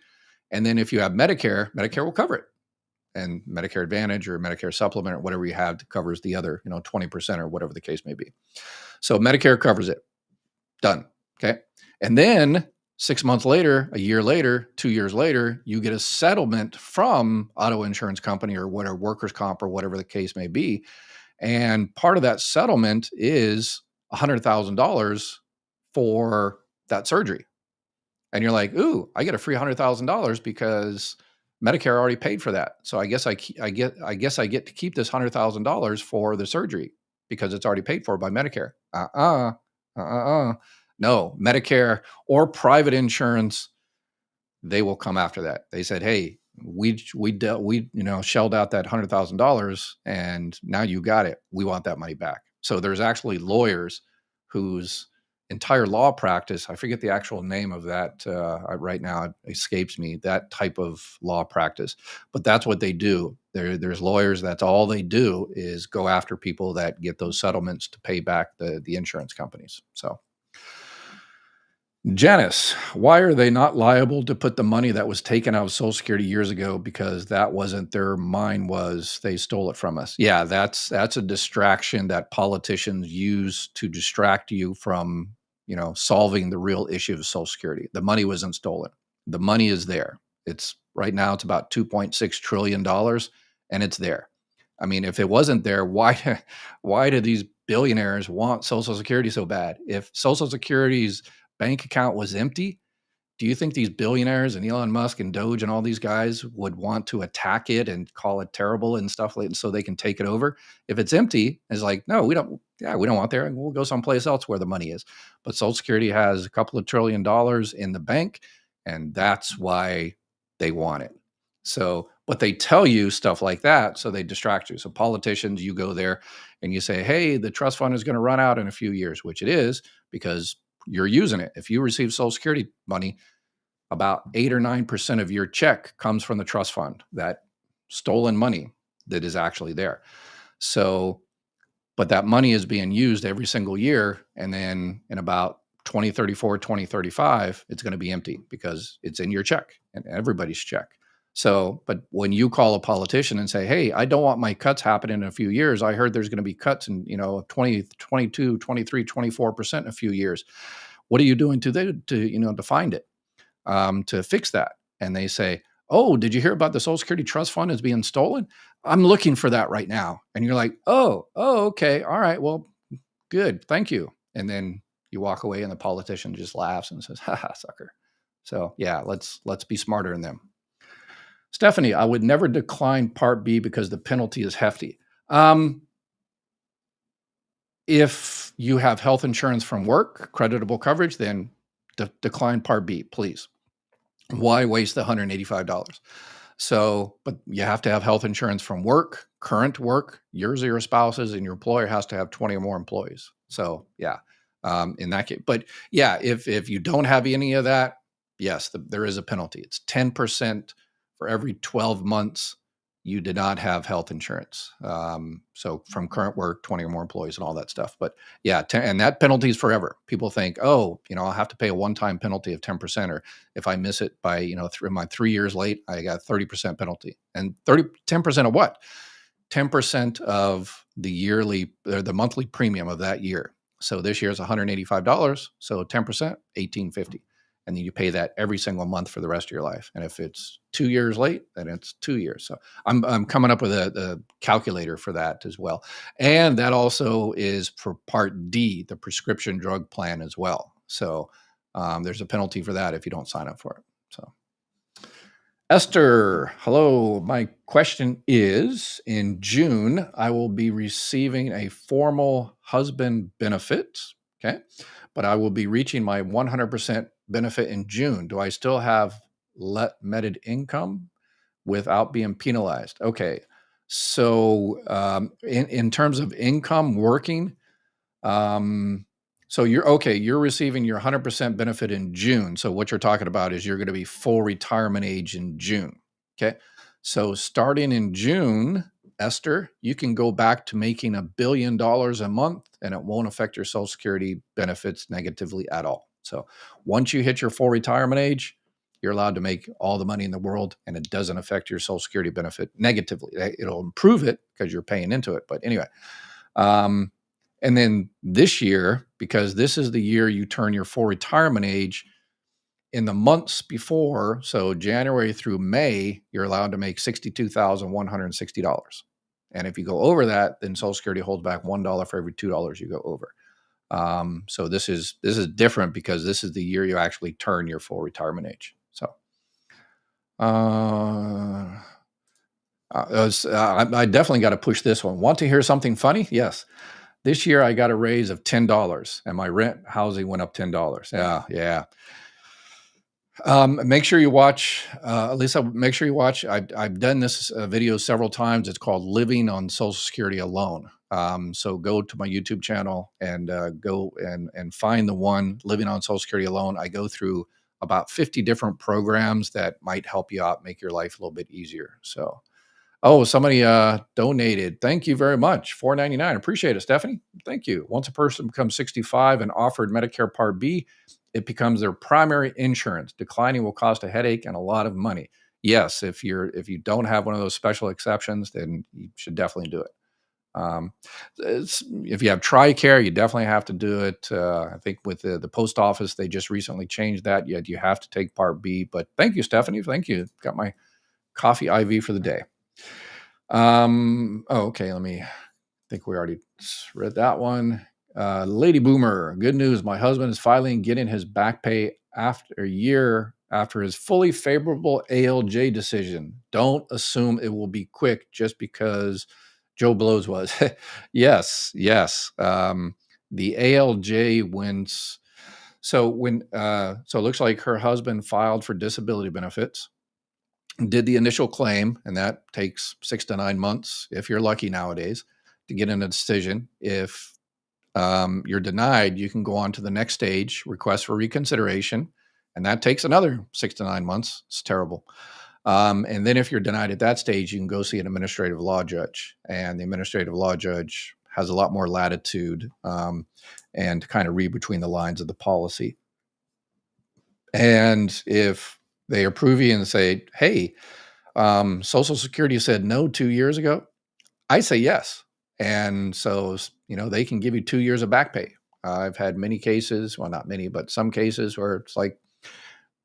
And then if you have Medicare, Medicare will cover it. And Medicare Advantage or Medicare Supplement or whatever you have that covers the other, 20% or whatever the case may be. So Medicare covers it. Done. Okay. And then 6 months later, a year later, 2 years later, you get a settlement from auto insurance company or whatever, workers' comp or whatever the case may be. And part of that settlement is $100,000 for that surgery. And you're like, ooh, I get a free $100,000 because Medicare already paid for that. So I guess I get to keep this $100,000 for the surgery because it's already paid for by Medicare. No, Medicare or private insurance, they will come after that. They said, hey, we shelled out that $100,000 and now you got it. We want that money back. So there's actually lawyers whose entire law practice, I forget the actual name of that right now, it escapes me, that type of law practice, but that's what they do. There's lawyers, that's all they do is go after people that get those settlements to pay back the insurance companies. So Janice, why are they not liable to put the money that was taken out of Social Security years ago because that wasn't their mine was they stole it from us? Yeah, that's a distraction that politicians use to distract you from, solving the real issue of Social Security. The money wasn't stolen. The money is there. It's right now it's about $2.6 trillion and it's there. I mean, if it wasn't there, why do these billionaires want Social Security so bad? If Social Security's bank account was empty do you think these billionaires and Elon Musk and Doge and all these guys would want to attack it and call it terrible and stuff like so they can take it over? If it's empty, it's like, no, we don't want there, and we'll go someplace else where the money is. But Social Security has a couple of $1 trillion in the bank, and that's why they want it. So, but they tell you stuff like that, so they distract you. So politicians, you go there and you say, hey, the trust fund is going to run out in a few years, which it is, because you're using it. If you receive Social Security money, about 8 or 9% of your check comes from the trust fund, that stolen money that is actually there. So, but that money is being used every single year. And then in about 2034, 2035, it's going to be empty because it's in your check and everybody's check. So, but when you call a politician and say, hey, I don't want my cuts happening in a few years. I heard there's going to be cuts in, 20, 22, 23, 24% in a few years. What are you doing to find it, to fix that? And they say, oh, did you hear about the Social Security Trust Fund is being stolen? I'm looking for that right now. And you're like, oh, okay. All right. Well, good. Thank you. And then you walk away and the politician just laughs and says, haha, sucker. So yeah, let's be smarter than them. Stephanie, I would never decline Part B because the penalty is hefty. If you have health insurance from work, creditable coverage, then decline Part B, please. Why waste the $185? So, but you have to have health insurance from work, current work, yours or your spouse's, and your employer has to have 20 or more employees. So yeah, in that case, but yeah, if you don't have any of that, yes, there is a penalty. It's 10% for every 12 months you did not have health insurance. So from current work, 20 or more employees and all that stuff. But yeah, and that penalty is forever. People think, oh, I'll have to pay a one-time penalty of 10%, or if I miss it by, my 3 years late, I got 30% penalty. And 10% of what? 10% of the yearly, or the monthly premium of that year. So this year is $185. So 10%, $1,850. And then you pay that every single month for the rest of your life. And if it's 2 years late, then it's 2 years. So I'm coming up with a calculator for that as well. And that also is for Part D, the prescription drug plan as well. So there's a penalty for that if you don't sign up for it. So Esther, hello. My question is, in June, I will be receiving a formal husband benefit. Okay. But I will be reaching my 100% benefit in June. Do I still have meted income without being penalized? Okay. So in terms of income working, so you're receiving your 100% benefit in June. So what you're talking about is you're going to be full retirement age in June. Okay. So starting in June, Esther, you can go back to making $1 billion a month and it won't affect your Social Security benefits negatively at all. So once you hit your full retirement age, you're allowed to make all the money in the world and it doesn't affect your Social Security benefit negatively. It'll improve it because you're paying into it. But anyway, and then this year, because this is the year you turn your full retirement age, in the months before, so January through May, you're allowed to make $62,160. And if you go over that, then Social Security holds back $1 for every $2 you go over. So this is different because this is the year you actually turn your full retirement age. So I definitely got to push this one. Want to hear something funny? Yes. This year I got a raise of $10 and my rent housing went up $10. Yeah. Make sure you watch, Lisa, make sure you watch. I've done this video several times. It's called Living on Social Security Alone. So go to my YouTube channel and go and find the one, Living on Social Security Alone. I go through about 50 different programs that might help you out, make your life a little bit easier. So, somebody donated. Thank you very much. $4.99. Appreciate it, Stephanie. Thank you. Once a person becomes 65 and offered Medicare Part B, it becomes their primary insurance. Declining will cost a headache and a lot of money. Yes, if you don't have one of those special exceptions, then you should definitely do it. If you have TRICARE, you definitely have to do it. I think with the post office, they just recently changed that. Yet you have to take Part B. But thank you, Stephanie. Thank you. Got my coffee IV for the day. Okay. I think we already read that one. Lady Boomer, good news. My husband is finally getting his back pay after a year after his fully favorable ALJ decision. Don't assume it will be quick just because Joe Blow's was. Yes, yes. The ALJ wins. So it looks like her husband filed for disability benefits, did the initial claim, and that takes 6 to 9 months if you're lucky nowadays to get in a decision. If you're denied, you can go on to the next stage, request for reconsideration, and that takes another 6 to 9 months. It's terrible. And then if you're denied at that stage, you can go see an administrative law judge, and the administrative law judge has a lot more latitude and to kind of read between the lines of the policy. And if they approve you and say, hey, Social Security said no 2 years ago, I say yes. And so, they can give you 2 years of back pay. I've had many cases, well, not many, but some cases where it's like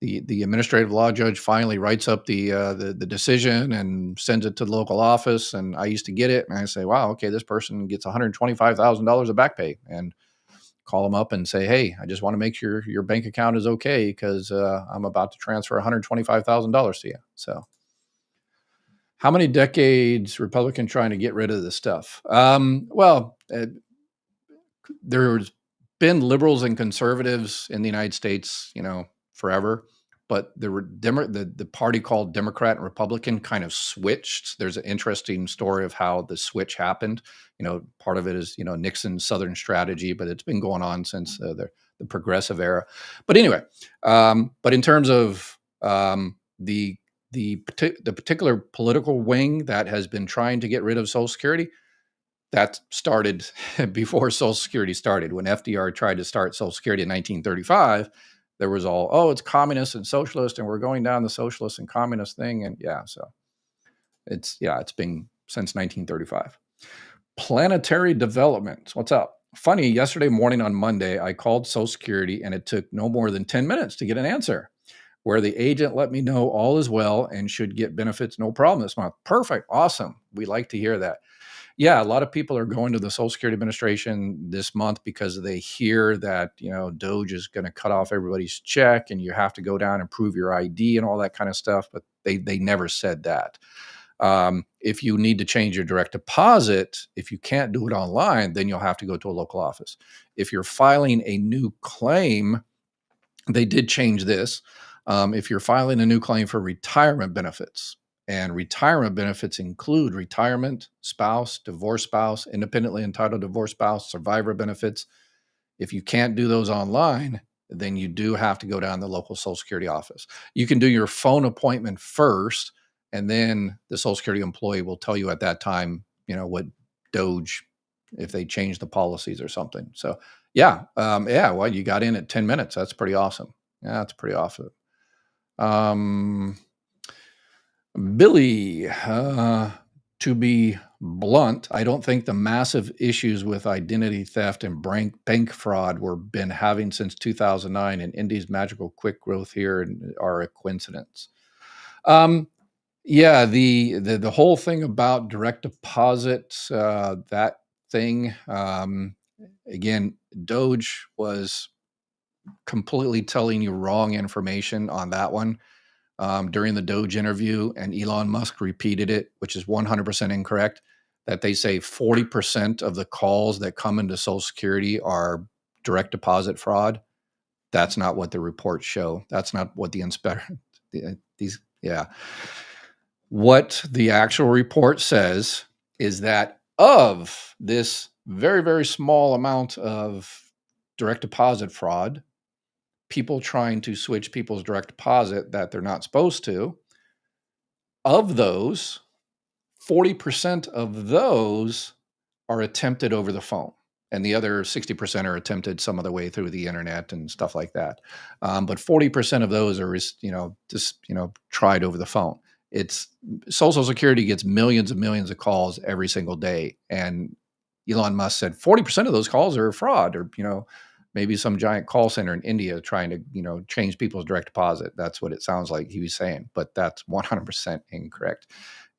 the administrative law judge finally writes up the decision and sends it to the local office. And I used to get it, and I say, wow, okay, this person gets $125,000 of back pay, and call them up and say, hey, I just want to make sure your bank account is okay because I'm about to transfer $125,000 to you. So, how many decades Republican trying to get rid of this stuff? There's been liberals and conservatives in the United States, forever, but the party called Democrat and Republican kind of switched. There's an interesting story of how the switch happened. Part of it is, Nixon's Southern strategy, but it's been going on since the progressive era. But anyway, but in terms of the particular political wing that has been trying to get rid of Social Security, that started before Social Security started. When FDR tried to start Social Security in 1935, there was all, oh, it's communist and socialist, and we're going down the socialist and communist thing. And so it's been since 1935. Planetary development. What's up? Funny, yesterday morning on Monday, I called Social Security, and it took no more than 10 minutes to get an answer, where the agent let me know all is well and should get benefits no problem this month. Perfect. Awesome. We like to hear that. Yeah, a lot of people are going to the Social Security Administration this month because they hear that, DOGE is going to cut off everybody's check and you have to go down and prove your ID and all that kind of stuff. But they never said that. If you need to change your direct deposit, if you can't do it online, then you'll have to go to a local office. If you're filing a new claim, they did change this. If you're filing a new claim for retirement benefits, and retirement benefits include retirement, spouse, divorced spouse, independently entitled divorced spouse, survivor benefits. If you can't do those online, then you do have to go down to the local Social Security office. You can do your phone appointment first, and then the Social Security employee will tell you at that time, what DOGE, if they change the policies or something. So, well, you got in at 10 minutes. That's pretty awesome. Yeah, that's pretty awesome. Billy, to be blunt, I don't think the massive issues with identity theft and bank fraud we've been having since 2009 and Indy's magical quick growth here are a coincidence. Yeah, the whole thing about direct deposit, that thing, again, DOGE was completely telling you wrong information on that one. During the DOGE interview, and Elon Musk repeated it, which is 100% incorrect, that they say 40% of the calls that come into Social Security are direct deposit fraud. That's not what the reports show. That's not what the inspector, What the actual report says is that of this very, very small amount of direct deposit fraud, people trying to switch people's direct deposit that they're not supposed to, of those, 40% of those are attempted over the phone. And the other 60% are attempted some other way through the internet and stuff like that. But 40% of those are, tried over the phone. It's Social Security gets millions and millions of calls every single day. And Elon Musk said 40% of those calls are fraud, or, maybe some giant call center in India trying to, change people's direct deposit. That's what it sounds like he was saying, but that's 100% incorrect.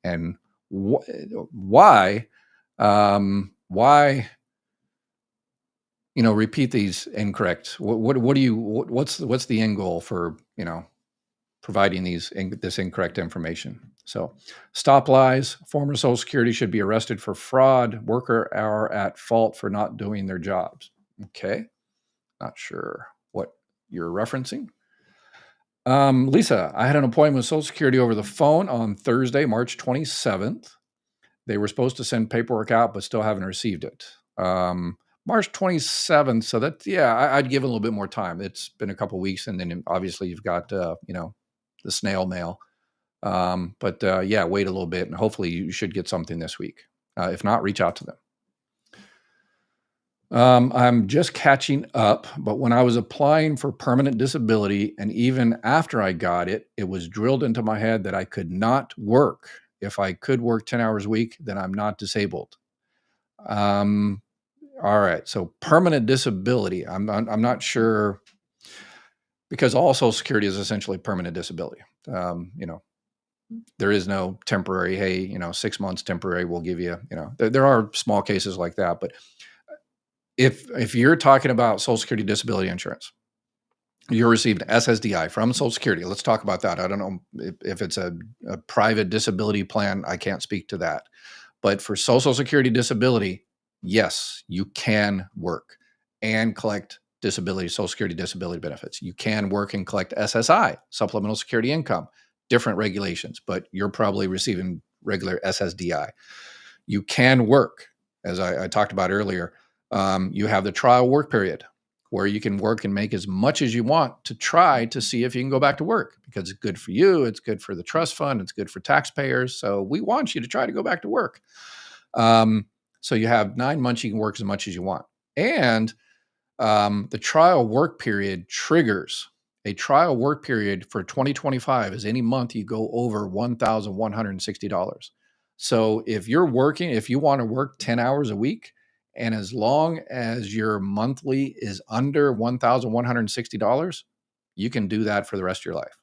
And why repeat these incorrect. What do you, what's the end goal for, providing this incorrect information? So stop lies. Former Social Security should be arrested for fraud. Worker are at fault for not doing their jobs. Okay. Not sure what you're referencing. Lisa, I had an appointment with Social Security over the phone on Thursday, March 27th. They were supposed to send paperwork out, but still haven't received it. March 27th. So that, yeah, I'd give it a little bit more time. It's been a couple of weeks, and then obviously you've got, the snail mail. But yeah, wait a little bit, and hopefully you should get something this week. If not, reach out to them. I'm just catching up, but when I was applying for permanent disability, and even after I got it, it was drilled into my head that I could not work. If I could work 10 hours a week, then I'm not disabled. All right. So permanent disability, I'm not sure, because all Social Security is essentially permanent disability. There is no temporary, hey, 6 months temporary, we'll give you, there are small cases like that. But if you're talking about Social Security disability insurance, you received SSDI from Social Security. Let's talk about that. I don't know if it's a private disability plan. I can't speak to that. But for Social Security disability, yes, you can work and collect Social Security disability benefits. You can work and collect SSI, supplemental security income, different regulations, but you're probably receiving regular SSDI. You can work, as I talked about earlier. You have the trial work period, where you can work and make as much as you want to try to see if you can go back to work, because it's good for you, it's good for the trust fund, it's good for taxpayers. So we want you to try to go back to work. So you have 9 months, you can work as much as you want. And the trial work period triggers a trial work period for 2025 is any month you go over $1,160. So if you're working, if you want to work 10 hours a week, and as long as your monthly is under $1,160, you can do that for the rest of your life,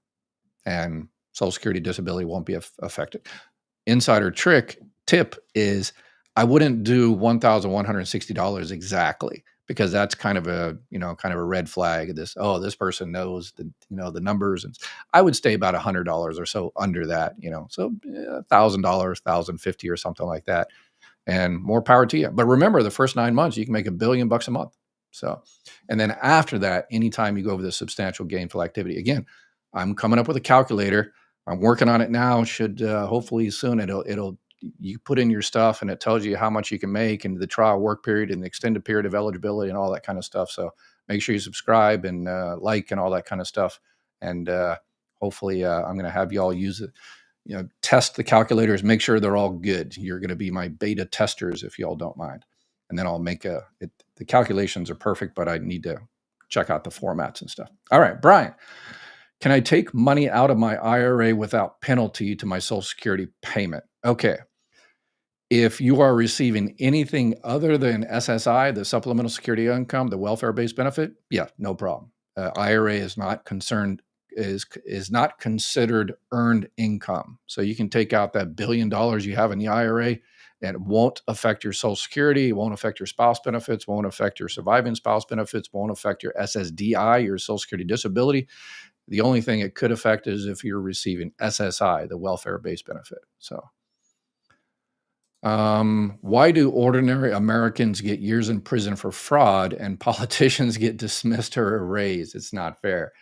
and Social Security disability won't be affected. Insider tip is, I wouldn't do $1,160 exactly, because that's kind of a red flag. This person knows the numbers, and I would stay about $100 or so under that, so $1,000, $1,050 or something like that. And more power to you. But remember, the first 9 months, you can make $1 billion a month. So, and then after that, anytime you go over the substantial gainful activity, again, I'm coming up with a calculator. I'm working on it now. Should hopefully soon you put in your stuff, and it tells you how much you can make, and the trial work period and the extended period of eligibility and all that kind of stuff. So make sure you subscribe and like and all that kind of stuff. And hopefully I'm going to have you all use it. Test the calculators, make sure they're all good. You're going to be my beta testers if you all don't mind. And then I'll make the calculations are perfect, but I need to check out the formats and stuff. All right, Brian, can I take money out of my IRA without penalty to my Social Security payment? Okay. If you are receiving anything other than SSI, the supplemental security income, the welfare-based benefit, yeah, no problem. IRA is not considered earned income. So you can take out that $1 billion you have in the IRA, and it won't affect your Social Security, it won't affect your spouse benefits, won't affect your surviving spouse benefits, won't affect your SSDI, your Social Security disability. The only thing it could affect is if you're receiving SSI, the welfare-based benefit. So why do ordinary Americans get years in prison for fraud and politicians get dismissed or erased? It's not fair.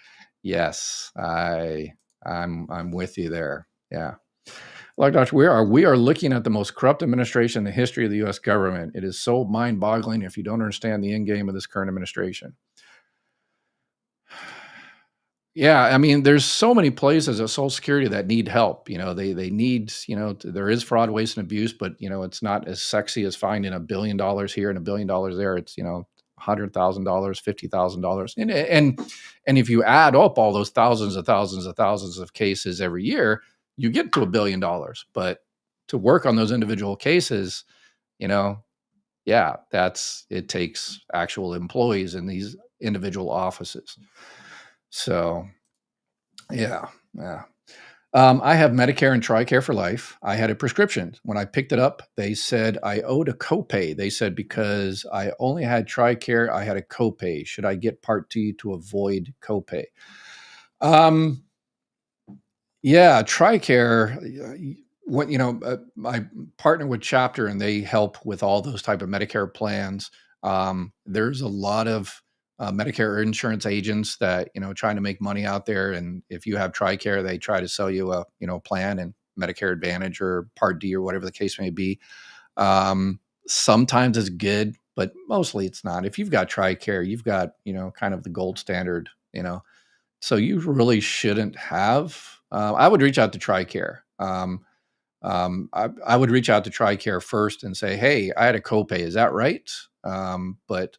Yes, I'm with you there. Yeah. Like Dr. Weir, we are looking at the most corrupt administration in the history of the U.S. government. It is so mind-boggling if you don't understand the end game of this current administration. Yeah, I mean, there's so many places at Social Security that need help. They need, there is fraud, waste, and abuse, but it's not as sexy as finding $1 billion here and $1 billion there. It's $100,000, $50,000, and if you add up all those thousands of cases every year, you get to $1 billion. But to work on those individual cases, yeah, it takes actual employees in these individual offices. So, yeah. I have Medicare and TRICARE for life. I had a prescription. When I picked it up, they said I owed a copay. They said because I only had TRICARE, I had a copay. Should I get Part D to avoid copay? Um, yeah, TRICARE. What I partner with Chapter, and they help with all those type of Medicare plans. There's a lot of Medicare insurance agents that trying to make money out there, and if you have TRICARE, they try to sell you a plan and Medicare Advantage or Part D or whatever the case may be. Sometimes it's good, but mostly it's not. If you've got TRICARE, you've got kind of the gold standard. So you really shouldn't have. I would reach out to TRICARE. I would reach out to TRICARE first and say, "Hey, I had a copay. Is that right?" But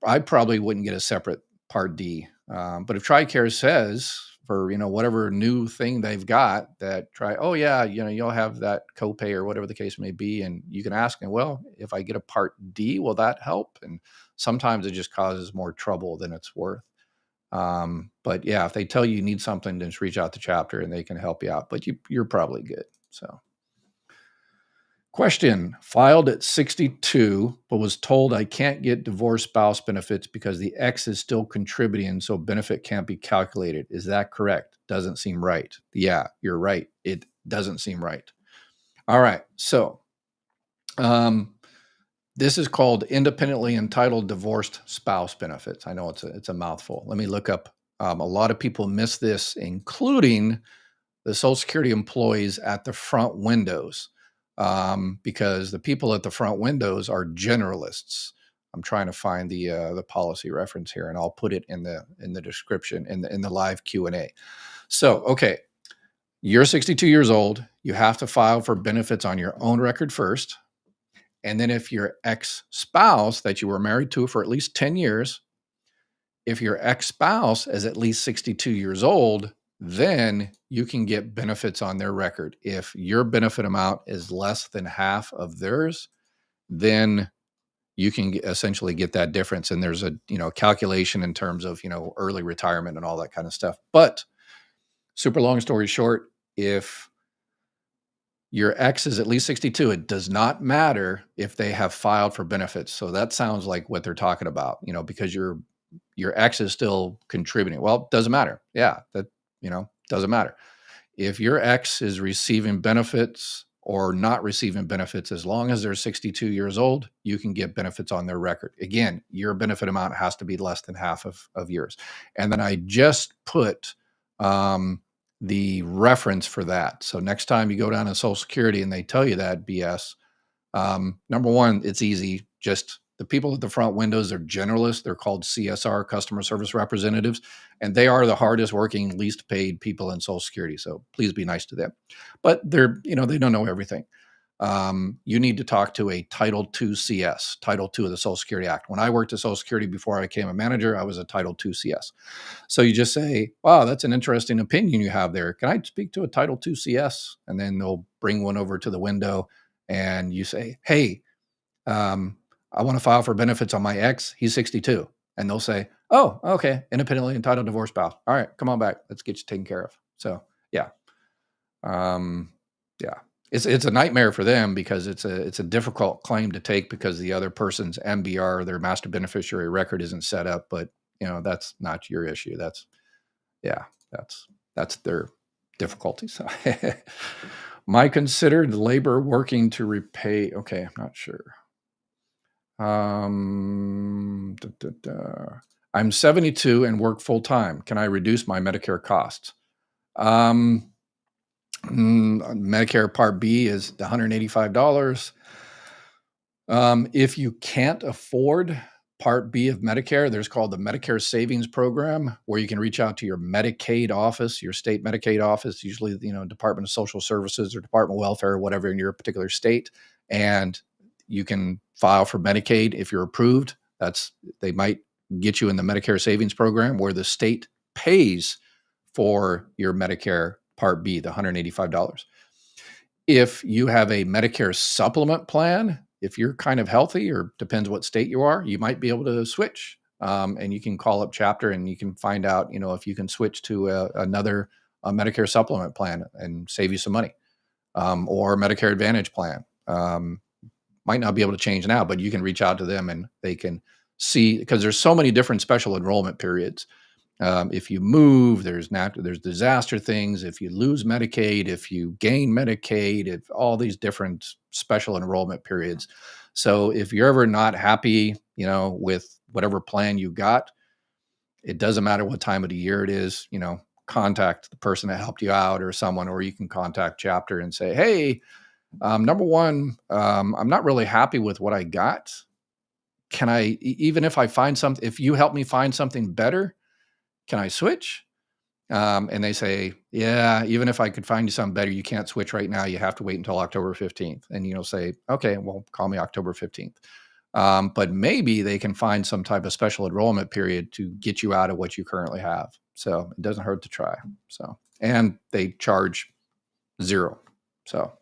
I probably wouldn't get a separate Part D. But if TRICARE says for whatever new thing they've got that oh yeah, you'll have that copay or whatever the case may be, and you can ask them, well, if I get a Part D, will that help? And sometimes it just causes more trouble than it's worth. But yeah, if they tell you need something, then just reach out to Chapter and they can help you out. But you're probably good. So, question: filed at 62, but was told I can't get divorce spouse benefits because the ex is still contributing, so benefit can't be calculated. Is that correct? Doesn't seem right. Yeah, you're right. It doesn't seem right. All right. So, this is called independently entitled divorced spouse benefits. I know it's a mouthful. Let me look up. A lot of people miss this, including the Social Security employees at the front windows, because the people at the front windows are generalists. I'm trying to find the policy reference here, and I'll put it in the description in the live Q&A. So, okay, you're 62 years old. You have to file for benefits on your own record first. And then if your ex-spouse that you were married to for at least 10 years, if your ex-spouse is at least 62 years old, then you can get benefits on their record. If your benefit amount is less than half of theirs, then you can essentially get that difference. And there's a calculation in terms of early retirement and all that kind of stuff. But super long story short, if your ex is at least 62, it does not matter if they have filed for benefits. So that sounds like what they're talking about, because your ex is still contributing. Well, it doesn't matter. Yeah, that doesn't matter. If your ex is receiving benefits or not receiving benefits, as long as they're 62 years old, you can get benefits on their record. Again, your benefit amount has to be less than half of yours. And then I just put the reference for that. So next time you go down to Social Security and they tell you that BS, number one, it's easy. Just the people at the front windows are generalists. They're called CSR, customer service representatives, and they are the hardest working, least paid people in Social Security. So please be nice to them. But they're, they don't know everything. You need to talk to a Title II CS, Title II of the Social Security Act. When I worked at Social Security before I became a manager, I was a Title II CS. So you just say, wow, that's an interesting opinion you have there. Can I speak to a Title II CS? And then they'll bring one over to the window and you say, hey, I want to file for benefits on my ex. He's 62. And they'll say, oh, okay, independently entitled divorce spouse. All right, come on back. Let's get you taken care of. So yeah. Yeah. It's a nightmare for them because it's a difficult claim to take because the other person's MBR, their master beneficiary record, isn't set up. But that's not your issue. That's their difficulty. So my considered labor working to repay. Okay, I'm not sure. I'm 72 and work full time. Can I reduce my Medicare costs? Medicare Part B is $185. If you can't afford Part B of Medicare, there's called the Medicare Savings Program, where you can reach out to your Medicaid office, your state Medicaid office, usually Department of Social Services or Department of Welfare or whatever in your particular state, and you can file for Medicaid if you're approved. They might get you in the Medicare Savings Program, where the state pays for your Medicare Part B, the $185. If you have a Medicare supplement plan, if you're kind of healthy, or depends what state you are, you might be able to switch. And you can call up Chapter and you can find out, if you can switch to another a Medicare supplement plan and save you some money, or a Medicare Advantage plan. Might not be able to change now, but you can reach out to them and they can see, because there's so many different special enrollment periods. If you move, there's disaster things. If you lose Medicaid, if you gain Medicaid, if all these different special enrollment periods. So if you're ever not happy, with whatever plan you got, it doesn't matter what time of the year it is, contact the person that helped you out or someone, or you can contact Chapter and say, hey, number one, I'm not really happy with what I got. Can I, even if I find something, if you help me find something better, can I switch? And they say, yeah, even if I could find you something better, you can't switch right now. You have to wait until October 15th. And say, okay, well, call me October 15th. But maybe they can find some type of special enrollment period to get you out of what you currently have. So it doesn't hurt to try. So, and they charge $0. So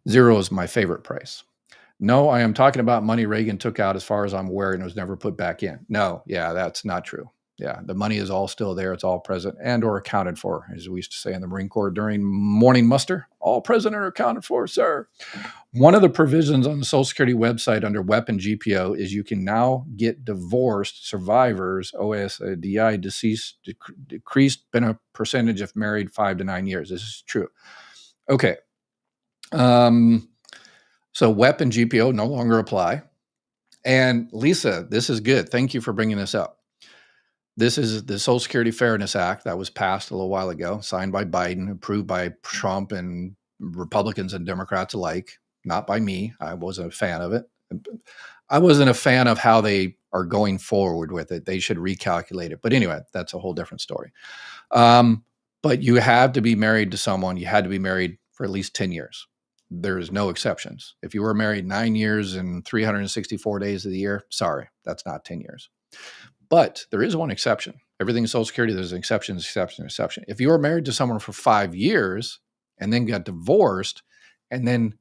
0 is my favorite price. No, I am talking about money Reagan took out, as far as I'm aware, and was never put back in. No, yeah, that's not true. Yeah, the money is all still there. It's all present and or accounted for, as we used to say in the Marine Corps during morning muster. All present or accounted for, sir. One of the provisions on the Social Security website under WEP and GPO is you can now get divorced survivors, OSDI, deceased, decreased percentage if married 5 to 9 years. This is true. Okay. So WEP and GPO no longer apply. And Lisa, this is good. Thank you for bringing this up. This is the Social Security Fairness Act that was passed a little while ago, signed by Biden, approved by Trump and Republicans and Democrats alike, not by me. I wasn't a fan of it. I wasn't a fan of how they are going forward with it. They should recalculate it. But anyway, that's a whole different story. But you have to be married to someone. You had to be married for at least 10 years. There's no exceptions. If you were married 9 years and 364 days of the year, sorry, that's not 10 years. But there is one exception. Everything in Social Security, there's an exception. If you were married to someone for 5 years and then got divorced, and then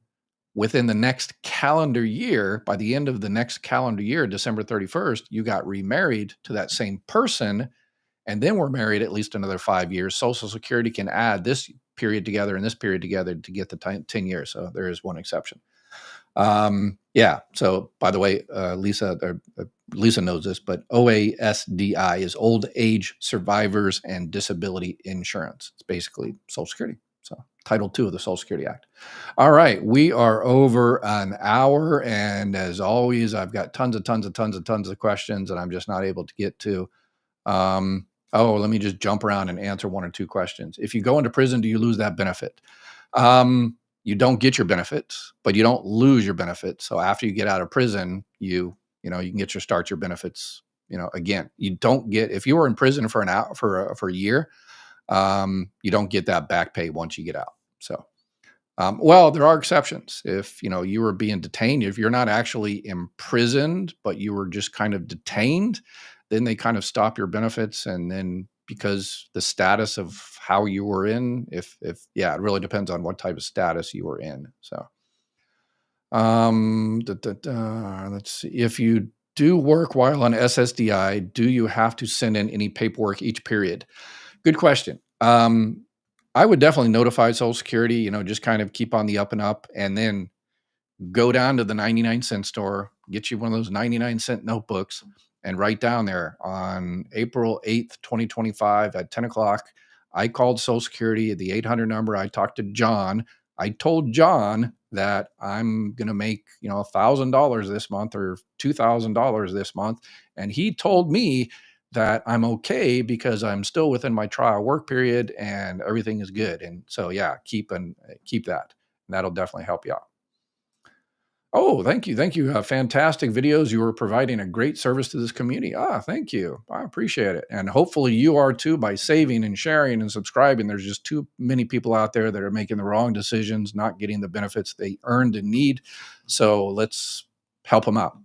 within the next calendar year, by the end of the next calendar year, December 31st, you got remarried to that same person, and then were married at least another 5 years, Social Security can add this period together and this period together to get the 10 years. So there is one exception. Yeah. So by the way, Lisa knows this, but OASDI is Old Age Survivors and Disability Insurance. It's basically Social Security. So Title II of the Social Security Act. All right. We are over an hour. And as always, I've got tons of questions and I'm just not able to get to. Let me just jump around and answer one or two questions. If you go into prison, do you lose that benefit? You don't get your benefits, but you don't lose your benefits. So after you get out of prison, you can start your benefits, again. You don't get, if you were in prison for a year, you don't get that back pay once you get out. So, well, there are exceptions. If, you were being detained, if you're not actually imprisoned, but you were just kind of detained, then they kind of stop your benefits. And then because the status of how you were in, it really depends on what type of status you were in. So, let's see. If you do work while on SSDI, do you have to send in any paperwork each period? Good question. I would definitely notify Social Security, just kind of keep on the up and up, and then go down to the 99-cent store, get you one of those 99-cent notebooks, and write down there on April 8th, 2025 at 10 o'clock, I called Social Security, the 800 number. I talked to John. I told John that I'm going to make, $1,000 this month or $2,000 this month. And he told me that I'm okay because I'm still within my trial work period and everything is good. And so, yeah, keep that. And that'll definitely help you out. Oh, thank you. Thank you. Fantastic videos. You are providing a great service to this community. Thank you. I appreciate it. And hopefully you are too, by saving and sharing and subscribing. There's just too many people out there that are making the wrong decisions, not getting the benefits they earned and need. So let's help them out,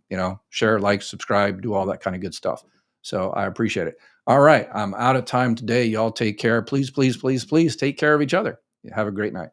share, like, subscribe, do all that kind of good stuff. So I appreciate it. All right. I'm out of time today. Y'all take care. Please, please, please, please take care of each other. Have a great night.